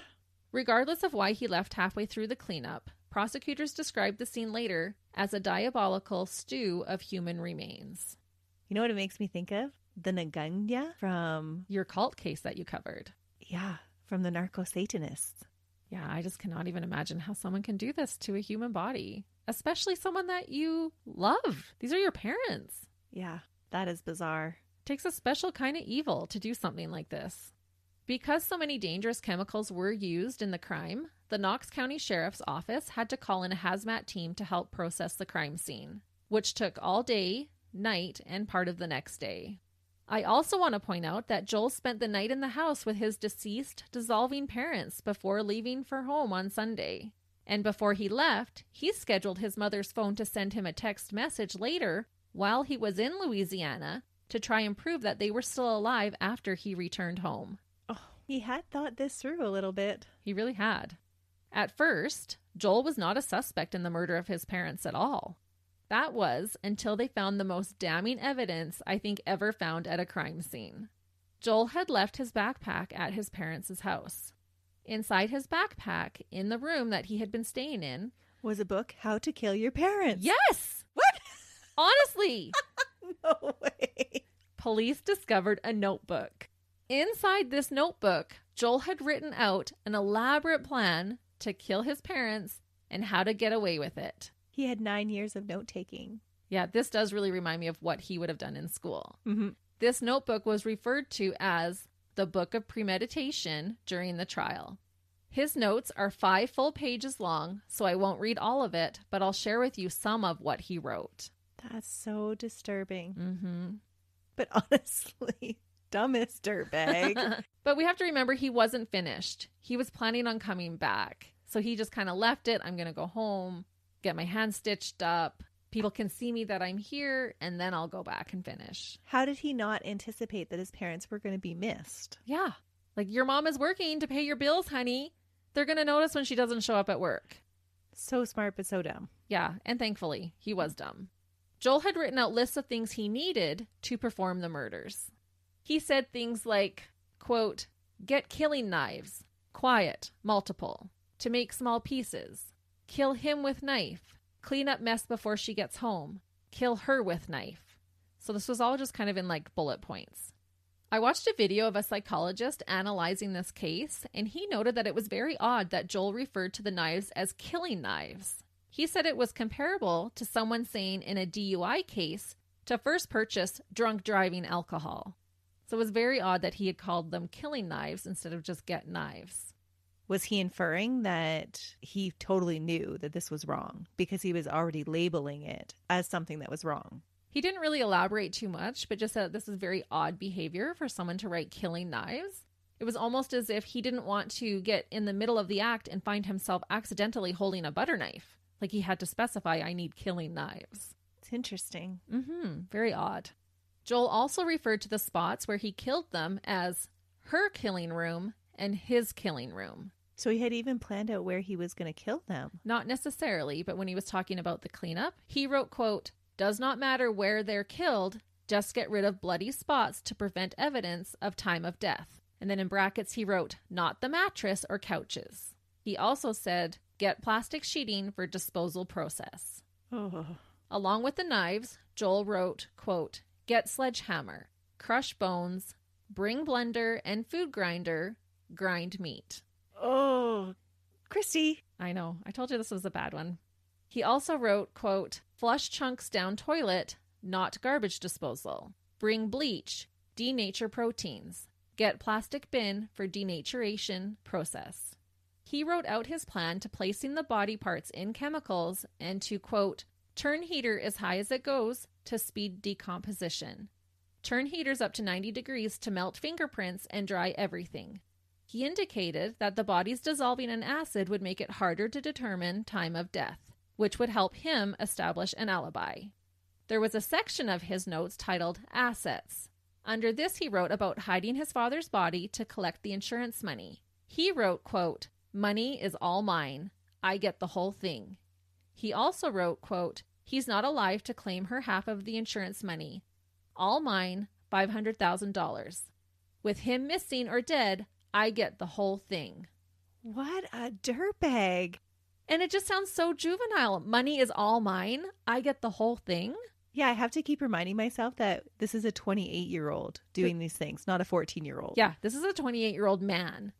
Regardless of why he left halfway through the cleanup, prosecutors described the scene later as a diabolical stew of human remains. You know what it makes me think of? The Naganya from... Your cult case that you covered. Yeah, from the narco-Satanists. Yeah, I just cannot even imagine how someone can do this to a human body, especially someone that you love. These are your parents. Yeah, that is bizarre. It takes a special kind of evil to do something like this. Because so many dangerous chemicals were used in the crime, the Knox County Sheriff's Office had to call in a hazmat team to help process the crime scene, which took all day, night, and part of the next day. I also want to point out that Joel spent the night in the house with his deceased, dissolving parents before leaving for home on Sunday. And before he left, he scheduled his mother's phone to send him a text message later while he was in Louisiana to try and prove that they were still alive after he returned home. Oh, he had thought this through a little bit. He really had. At first, Joel was not a suspect in the murder of his parents at all. That was until they found the most damning evidence I think ever found at a crime scene. Joel had left his backpack at his parents' house. Inside his backpack, in the room that he had been staying in, was a book, How to Kill Your Parents. Yes! What? Honestly! No way. Police discovered a notebook. Inside this notebook, Joel had written out an elaborate plan to kill his parents and how to get away with it. He had 9 years of note-taking. Yeah, this does really remind me of what he would have done in school. Mm-hmm. This notebook was referred to as the Book of Premeditation during the trial. His notes are 5 full pages long, so I won't read all of it, but I'll share with you some of what he wrote. That's so disturbing. Mm-hmm. But honestly, dumbest dirtbag. But we have to remember he wasn't finished. He was planning on coming back. So he just kind of left it. I'm going to go home, get my hand stitched up. People can see me that I'm here, and then I'll go back and finish. How did he not anticipate that his parents were going to be missed? Yeah. Like, your mom is working to pay your bills, honey. They're going to notice when she doesn't show up at work. So smart, but so dumb. Yeah, and thankfully, he was dumb. Joel had written out lists of things he needed to perform the murders. He said things like, quote, Get killing knives. Quiet, multiple. To make small pieces. Kill him with knife. Clean up mess before she gets home. Kill her with knife. So this was all just kind of in like bullet points. I watched a video of a psychologist analyzing this case, and he noted that it was very odd that Joel referred to the knives as killing knives. He said it was comparable to someone saying in a DUI case to first purchase drunk driving alcohol. So it was very odd that he had called them killing knives instead of just get knives. Was he inferring that he totally knew that this was wrong because he was already labeling it as something that was wrong? He didn't really elaborate too much, but just said that this is very odd behavior for someone to write killing knives. It was almost as if he didn't want to get in the middle of the act and find himself accidentally holding a butter knife. Like he had to specify, I need killing knives. It's interesting. Very odd. Joel also referred to the spots where he killed them as her killing room and his killing room. So he had even planned out where he was going to kill them. Not necessarily, but when he was talking about the cleanup, he wrote, quote, does not matter where they're killed, just get rid of bloody spots to prevent evidence of time of death. And then in brackets, he wrote, not the mattress or couches. He also said, get plastic sheeting for disposal process. Along with the knives, Joel wrote, quote, get sledgehammer, crush bones, bring blender and food grinder, grind meat. Oh, Christy. I know. I told you this was a bad one. He also wrote, quote, flush chunks down toilet, not garbage disposal. Bring bleach, denature proteins. Get plastic bin for denaturation process. He wrote out his plan to placing the body parts in chemicals and to, quote, turn heater as high as it goes to speed decomposition. Turn heaters up to 90 degrees to melt fingerprints and dry everything. He indicated that the bodies dissolving in acid would make it harder to determine time of death, which would help him establish an alibi. There was a section of his notes titled Assets. Under this, he wrote about hiding his father's body to collect the insurance money. He wrote, quote, money is all mine. I get the whole thing. He also wrote, quote, he's not alive to claim her half of the insurance money. All mine, $500,000. With him missing or dead, I get the whole thing. What a dirtbag. And it just sounds so juvenile. Money is all mine. I get the whole thing. Yeah, I have to keep reminding myself that this is a 28-year-old doing these things, not a 14-year-old. Yeah, this is a 28-year-old man.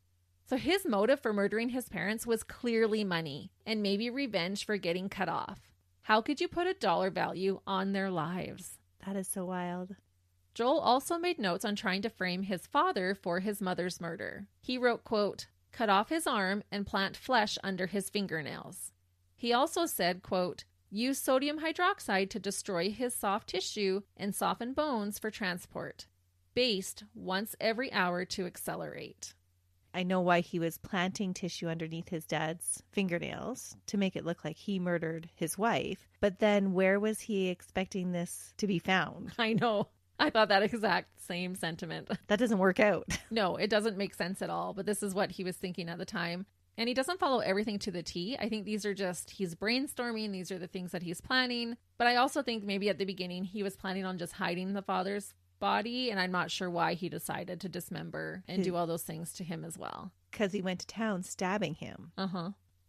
So his motive for murdering his parents was clearly money and maybe revenge for getting cut off. How could you put a dollar value on their lives? That is so wild. Joel also made notes on trying to frame his father for his mother's murder. He wrote, quote, cut off his arm and plant flesh under his fingernails. He also said, quote, use sodium hydroxide to destroy his soft tissue and soften bones for transport. Based once every hour to accelerate. I know why he was planting tissue underneath his dad's fingernails to make it look like he murdered his wife. But then where was he expecting this to be found? I know. I thought that exact same sentiment. That doesn't work out. No, it doesn't make sense at all. But this is what he was thinking at the time. And he doesn't follow everything to the T. I think these are just, he's brainstorming. These are the things that he's planning. But I also think maybe at the beginning he was planning on just hiding the father's body. And I'm not sure why he decided to dismember and do all those things to him as well. Because he went to town stabbing him.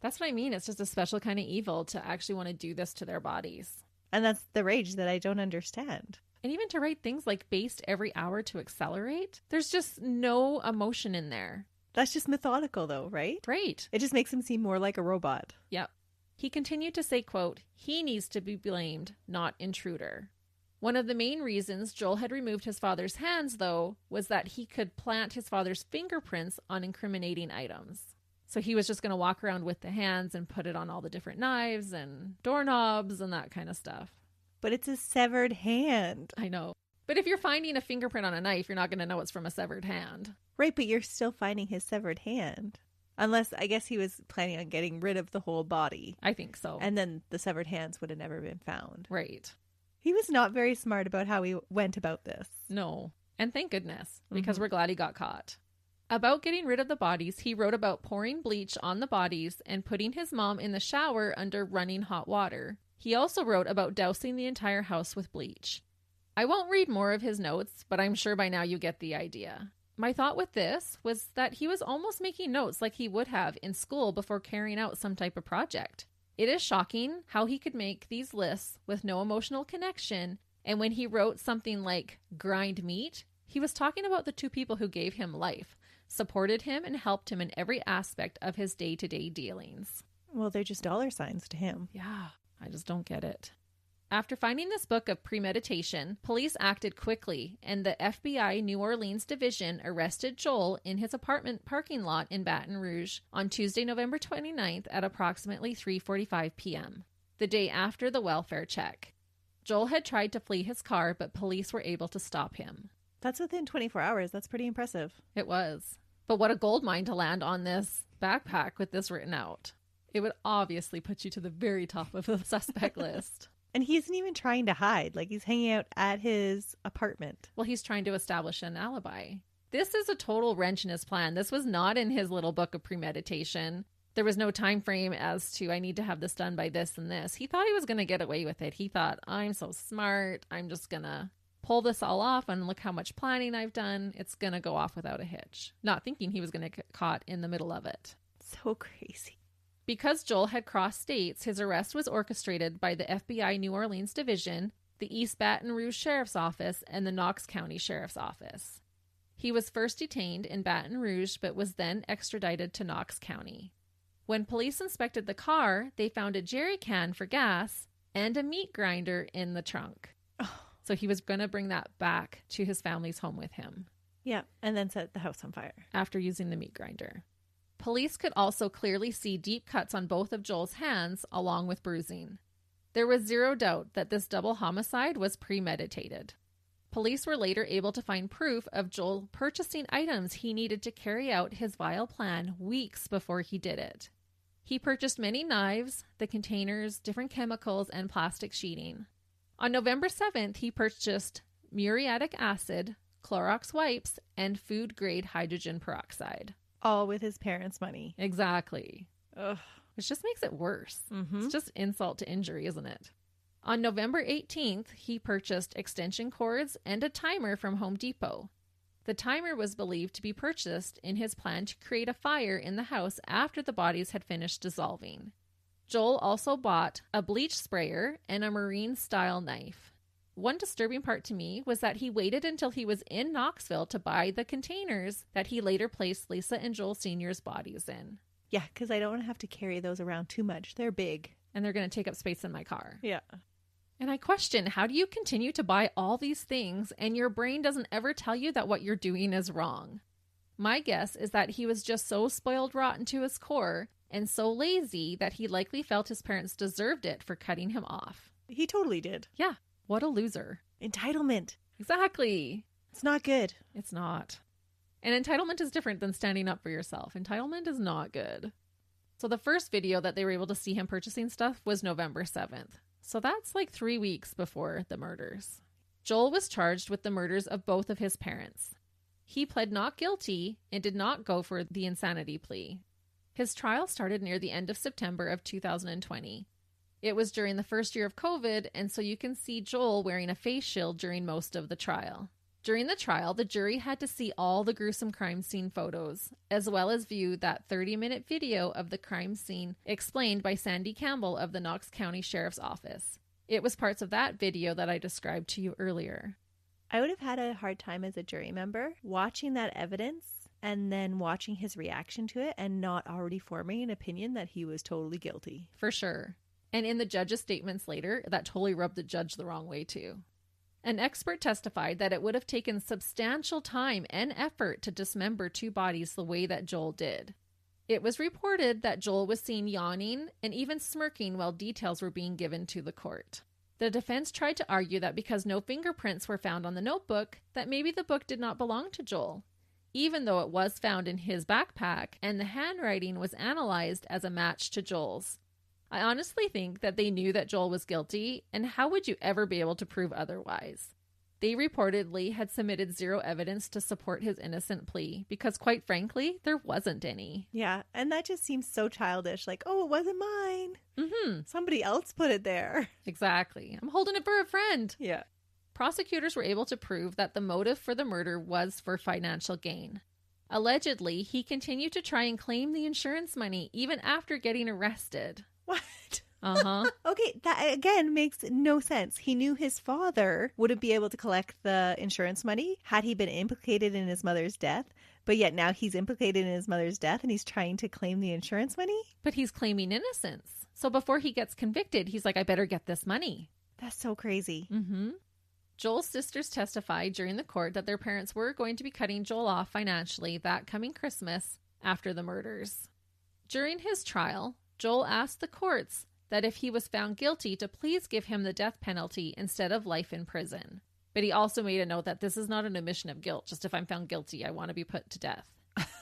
That's what I mean. It's just a special kind of evil to actually want to do this to their bodies. And that's the rage that I don't understand. And even to write things like based every hour to accelerate, there's just no emotion in there. That's just methodical though, right? Right. It just makes him seem more like a robot. Yep. He continued to say, quote, he needs to be blamed, not intruder. One of the main reasons Joel had removed his father's hands, though, was that he could plant his father's fingerprints on incriminating items. So he was just going to walk around with the hands and put it on all the different knives and doorknobs and that kind of stuff. But it's a severed hand. I know. But if you're finding a fingerprint on a knife, you're not going to know it's from a severed hand. Right, but you're still finding his severed hand. Unless, I guess he was planning on getting rid of the whole body. I think so. And then the severed hands would have never been found. Right. He was not very smart about how he went about this. No. And thank goodness, because we're glad he got caught. About getting rid of the bodies, he wrote about pouring bleach on the bodies and putting his mom in the shower under running hot water. He also wrote about dousing the entire house with bleach. I won't read more of his notes, but I'm sure by now you get the idea. My thought with this was that he was almost making notes like he would have in school before carrying out some type of project. It is shocking how he could make these lists with no emotional connection, and when he wrote something like grind meat, he was talking about the two people who gave him life, supported him, and helped him in every aspect of his day-to-day dealings. Well, they're just dollar signs to him. Yeah, I just don't get it. After finding this book of premeditation, police acted quickly, and the FBI New Orleans Division arrested Joel in his apartment parking lot in Baton Rouge on Tuesday, November 29th at approximately 3:45 p.m., the day after the welfare check. Joel had tried to flee his car, but police were able to stop him. That's within 24 hours. That's pretty impressive. It was. But what a gold mine to land on this backpack with this written out. It would obviously put you to the very top of the suspect list. And he isn't even trying to hide. Like, he's hanging out at his apartment. Well, he's trying to establish an alibi. This is a total wrench in his plan. This was not in his little book of premeditation. There was no time frame as to, I need to have this done by this and this. He thought he was going to get away with it. He thought, I'm so smart. I'm just going to pull this all off and look how much planning I've done. It's going to go off without a hitch. Not thinking he was going to get caught in the middle of it. So crazy. Because Joel had crossed states, his arrest was orchestrated by the FBI New Orleans Division, the East Baton Rouge Sheriff's Office, and the Knox County Sheriff's Office. He was first detained in Baton Rouge, but was then extradited to Knox County. When police inspected the car, they found a jerry can for gas and a meat grinder in the trunk. Oh. So he was going to bring that back to his family's home with him. Yeah, and then set the house on fire. After using the meat grinder. Police could also clearly see deep cuts on both of Joel's hands, along with bruising. There was zero doubt that this double homicide was premeditated. Police were later able to find proof of Joel purchasing items he needed to carry out his vile plan weeks before he did it. He purchased many knives, the containers, different chemicals, and plastic sheeting. On November 7th, he purchased muriatic acid, Clorox wipes, and food-grade hydrogen peroxide. All with his parents' money. Exactly. Ugh. Which just makes it worse. Mm-hmm. It's just insult to injury, isn't it? On November 18th, he purchased extension cords and a timer from Home Depot. The timer was believed to be purchased in his plan to create a fire in the house after the bodies had finished dissolving. Joel also bought a bleach sprayer and a marine-style knife. One disturbing part to me was that he waited until he was in Knoxville to buy the containers that he later placed Lisa and Joel Sr.'s bodies in. Yeah, because I don't want to have to carry those around too much. They're big. And they're going to take up space in my car. Yeah. And I question, how do you continue to buy all these things and your brain doesn't ever tell you that what you're doing is wrong? My guess is that he was just so spoiled rotten to his core and so lazy that he likely felt his parents deserved it for cutting him off. He totally did. Yeah. What a loser. Entitlement. Exactly. It's not good. It's not. And entitlement is different than standing up for yourself. Entitlement is not good. So the first video that they were able to see him purchasing stuff was November 7th. So that's like 3 weeks before the murders. Joel was charged with the murders of both of his parents. He pled not guilty and did not go for the insanity plea. His trial started near the end of September of 2020. It was during the first year of COVID, and so you can see Joel wearing a face shield during most of the trial. During the trial, the jury had to see all the gruesome crime scene photos, as well as view that 30-minute video of the crime scene explained by Sandy Campbell of the Knox County Sheriff's Office. It was parts of that video that I described to you earlier. I would have had a hard time as a jury member watching that evidence and then watching his reaction to it and not already forming an opinion that he was totally guilty. For sure. And in the judge's statements later, that totally rubbed the judge the wrong way too. An expert testified that it would have taken substantial time and effort to dismember two bodies the way that Joel did. It was reported that Joel was seen yawning and even smirking while details were being given to the court. The defense tried to argue that because no fingerprints were found on the notebook, that maybe the book did not belong to Joel, even though it was found in his backpack and the handwriting was analyzed as a match to Joel's. I honestly think that they knew that Joel was guilty, and how would you ever be able to prove otherwise? They reportedly had submitted zero evidence to support his innocent plea, because quite frankly, there wasn't any. Yeah, and that just seems so childish, like, oh, it wasn't mine. Mm-hmm. Somebody else put it there. Exactly. I'm holding it for a friend. Yeah. prosecutors were able to prove that the motive for the murder was for financial gain. Allegedly, he continued to try and claim the insurance money even after getting arrested. What? Uh-huh. Okay, that again makes no sense. He knew his father wouldn't be able to collect the insurance money had he been implicated in his mother's death, but yet now he's implicated in his mother's death and he's trying to claim the insurance money? But he's claiming innocence. So before he gets convicted, he's like, I better get this money. That's so crazy. Mm-hmm. Joel's sisters testified during the court that their parents were going to be cutting Joel off financially that coming Christmas after the murders. During his trial, Joel asked the courts that if he was found guilty to please give him the death penalty instead of life in prison. But he also made a note that this is not an admission of guilt. Just if I'm found guilty, I want to be put to death.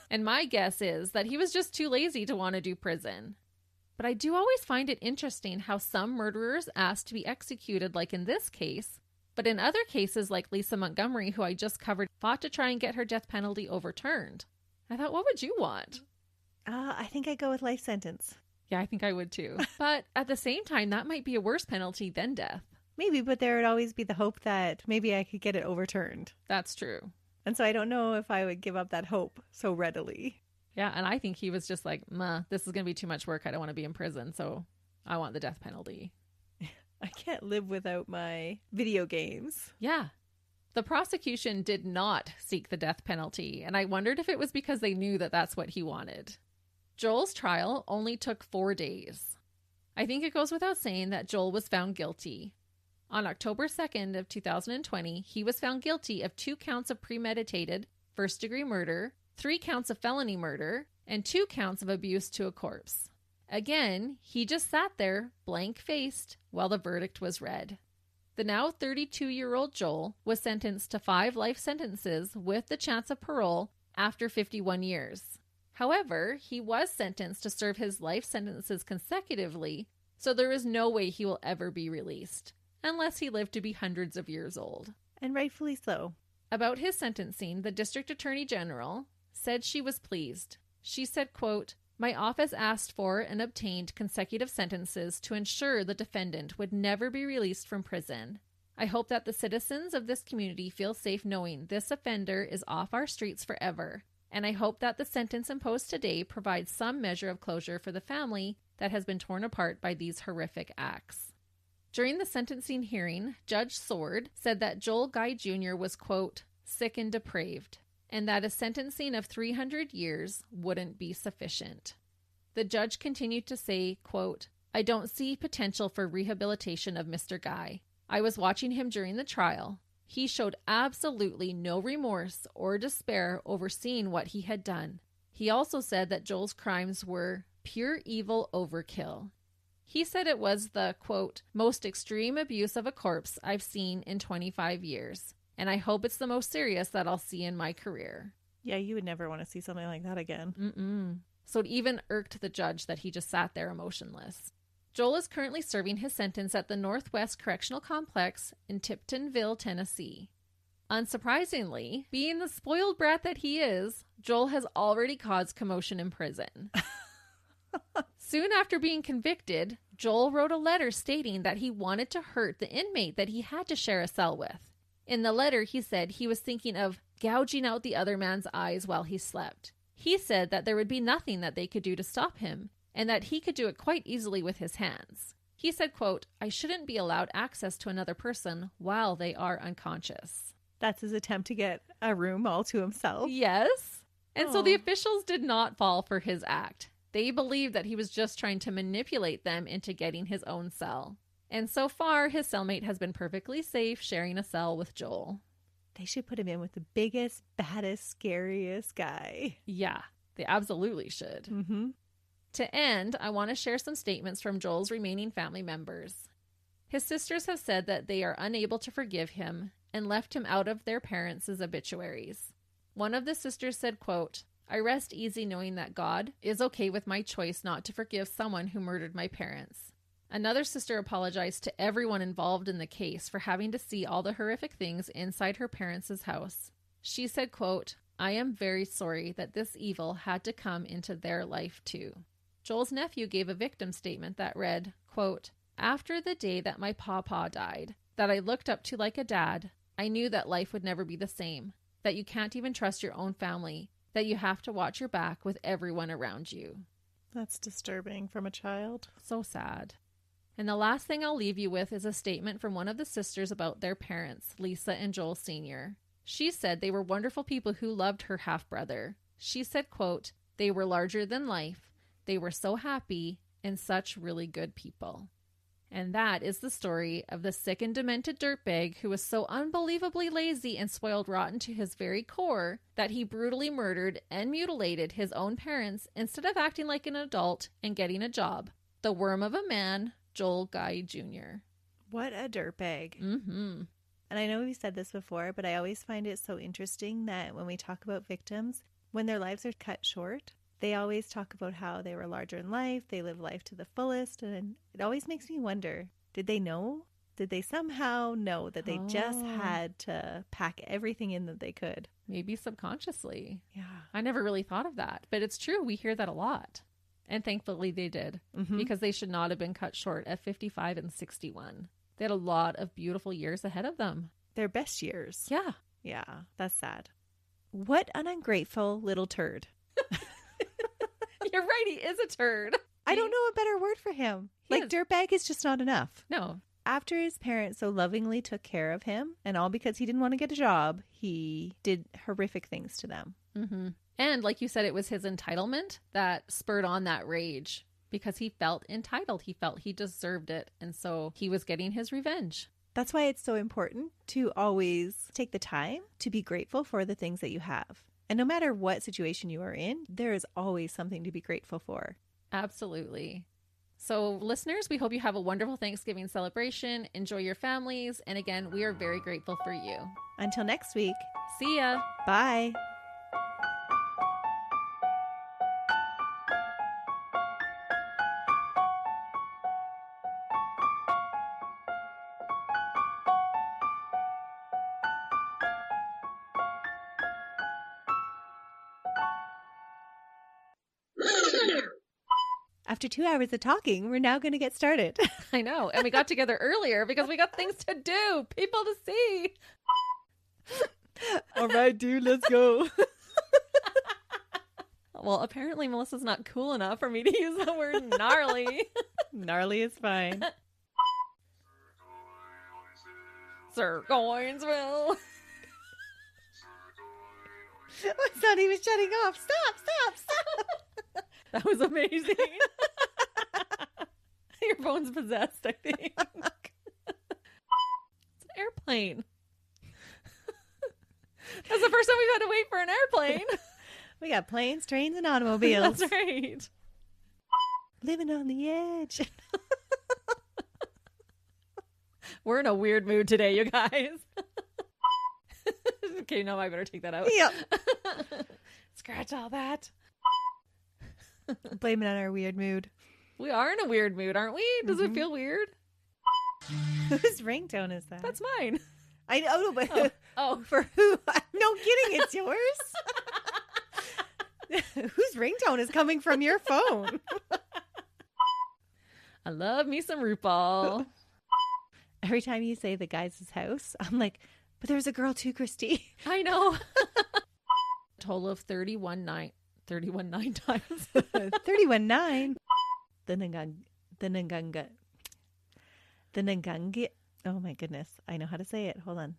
And my guess is that he was just too lazy to want to do prison. But I do always find it interesting how some murderers ask to be executed, like in this case, but in other cases like Lisa Montgomery, who I just covered, fought to try and get her death penalty overturned. I thought, what would you want? I think I'd go with life sentence. Yeah, I think I would too. But at the same time, that might be a worse penalty than death. Maybe, but there would always be the hope that maybe I could get it overturned. That's true. And so I don't know if I would give up that hope so readily. Yeah, and I think he was just like, this is going to be too much work. I don't want to be in prison, so I want the death penalty. I can't live without my video games. Yeah. The prosecution did not seek the death penalty, and I wondered if it was because they knew that that's what he wanted. Joel's trial only took 4 days. I think it goes without saying that Joel was found guilty. On October 2nd of 2020, he was found guilty of 2 counts of premeditated first-degree murder, 3 counts of felony murder, and 2 counts of abuse to a corpse. Again, he just sat there, blank-faced, while the verdict was read. The now 32-year-old Joel was sentenced to 5 life sentences with the chance of parole after 51 years. However, he was sentenced to serve his life sentences consecutively, so there is no way he will ever be released, unless he lived to be hundreds of years old. And rightfully so. About his sentencing, the District Attorney General said she was pleased. She said, quote, "My office asked for and obtained consecutive sentences to ensure the defendant would never be released from prison. I hope that the citizens of this community feel safe knowing this offender is off our streets forever. And I hope that the sentence imposed today provides some measure of closure for the family that has been torn apart by these horrific acts." During the sentencing hearing, Judge Sword said that Joel Guy Jr. was, quote, "sick and depraved," and that a sentencing of 300 years wouldn't be sufficient. The judge continued to say, quote, "I don't see potential for rehabilitation of Mr. Guy. I was watching him during the trial. He showed absolutely no remorse or despair over seeing what he had done. He also said that Joel's crimes were pure evil overkill. He said it was the, quote, "most extreme abuse of a corpse I've seen in 25 years. And I hope it's the most serious that I'll see in my career." Yeah, you would never want to see something like that again. Mm-mm. So it even irked the judge that he just sat there emotionless. Joel is currently serving his sentence at the Northwest Correctional Complex in Tiptonville, Tennessee. Unsurprisingly, being the spoiled brat that he is, Joel has already caused commotion in prison. Soon after being convicted, Joel wrote a letter stating that he wanted to hurt the inmate that he had to share a cell with. In the letter, he said he was thinking of gouging out the other man's eyes while he slept. He said that there would be nothing that they could do to stop him, and that he could do it quite easily with his hands. He said, quote, "I shouldn't be allowed access to another person while they are unconscious." That's his attempt to get a room all to himself. Yes. And so Aw. the officials did not fall for his act. They believed that he was just trying to manipulate them into getting his own cell. And so far, his cellmate has been perfectly safe sharing a cell with Joel. They should put him in with the biggest, baddest, scariest guy. Yeah, they absolutely should. Mm-hmm. To end, I want to share some statements from Joel's remaining family members. His sisters have said that they are unable to forgive him and left him out of their parents' obituaries. One of the sisters said, quote, "I rest easy knowing that God is okay with my choice not to forgive someone who murdered my parents." Another sister apologized to everyone involved in the case for having to see all the horrific things inside her parents' house. She said, quote, "I am very sorry that this evil had to come into their life too." Joel's nephew gave a victim statement that read, quote, "After the day that my pawpaw died, that I looked up to like a dad. I knew that life would never be the same, that you can't even trust your own family, that you have to watch your back with everyone around you. That's disturbing from a child. So sad. And the last thing I'll leave you with is a statement from one of the sisters about their parents, Lisa and Joel Sr. She said they were wonderful people who loved her half-brother. She said, quote, "They were larger than life. They were so happy and such really good people." And that is the story of the sick and demented dirtbag who was so unbelievably lazy and spoiled rotten to his very core that he brutally murdered and mutilated his own parents instead of acting like an adult and getting a job. The worm of a man, Joel Guy Jr. What a dirtbag. Mm-hmm. And I know we've said this before, but I always find it so interesting that when we talk about victims, when their lives are cut short, they always talk about how they were larger in life, they lived life to the fullest, and it always makes me wonder, did they know? Did they somehow know that they just had to pack everything in that they could? Maybe subconsciously. Yeah. I never really thought of that, but it's true. We hear that a lot. And thankfully they did, because they should not have been cut short at 55 and 61. They had a lot of beautiful years ahead of them. Their best years. Yeah. Yeah, that's sad. What an ungrateful little turd. You're right. He is a turd. I don't know a better word for him. Like, dirtbag is just not enough. No. After his parents so lovingly took care of him, and all because he didn't want to get a job, he did horrific things to them. Mm-hmm. And like you said, it was his entitlement that spurred on that rage because he felt entitled. He felt he deserved it. And so he was getting his revenge. That's why it's so important to always take the time to be grateful for the things that you have. And no matter what situation you are in, there is always something to be grateful for. Absolutely. So listeners, we hope you have a wonderful Thanksgiving celebration. Enjoy your families. And again, we are very grateful for you. Until next week. See ya. Bye. After 2 hours of talking, we're now going to get started. I know. And we got together earlier because we got things to do, people to see. All right, dude, let's go. Well, apparently Melissa's not cool enough for me to use the word gnarly. Gnarly is fine. Sir Goinsville. I thought he was shutting off. Stop. That was amazing. Your phone's possessed, I think. It's an airplane. That's the first time we've had to wait for an airplane. We got planes, trains, and automobiles. That's right. Living on the edge. We're in a weird mood today, you guys. Okay, no, I better take that out. Yep. Scratch all that. Blame it on our weird mood. We are in a weird mood, aren't we? Does it feel weird? Whose ringtone is that? That's mine. I know, but Oh. For who? No kidding, it's yours? Whose ringtone is coming from your phone? I love me some RuPaul. Every time you say the guys' house, I'm like, but there's a girl too, Christy. I know. Total of 31 times. 31.9. The Ngunga. Oh my goodness. I know how to say it. Hold on.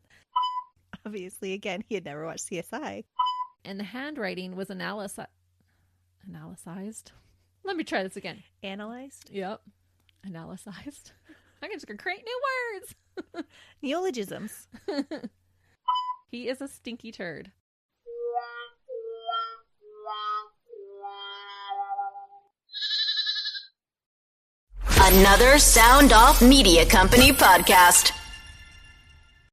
Obviously, again, he had never watched CSI. And the handwriting was analyzed. Let me try this again. Analyzed? Yep. Analyzed. I can just create new words. Neologisms. He is a stinky turd. Another Sound Off Media Company podcast.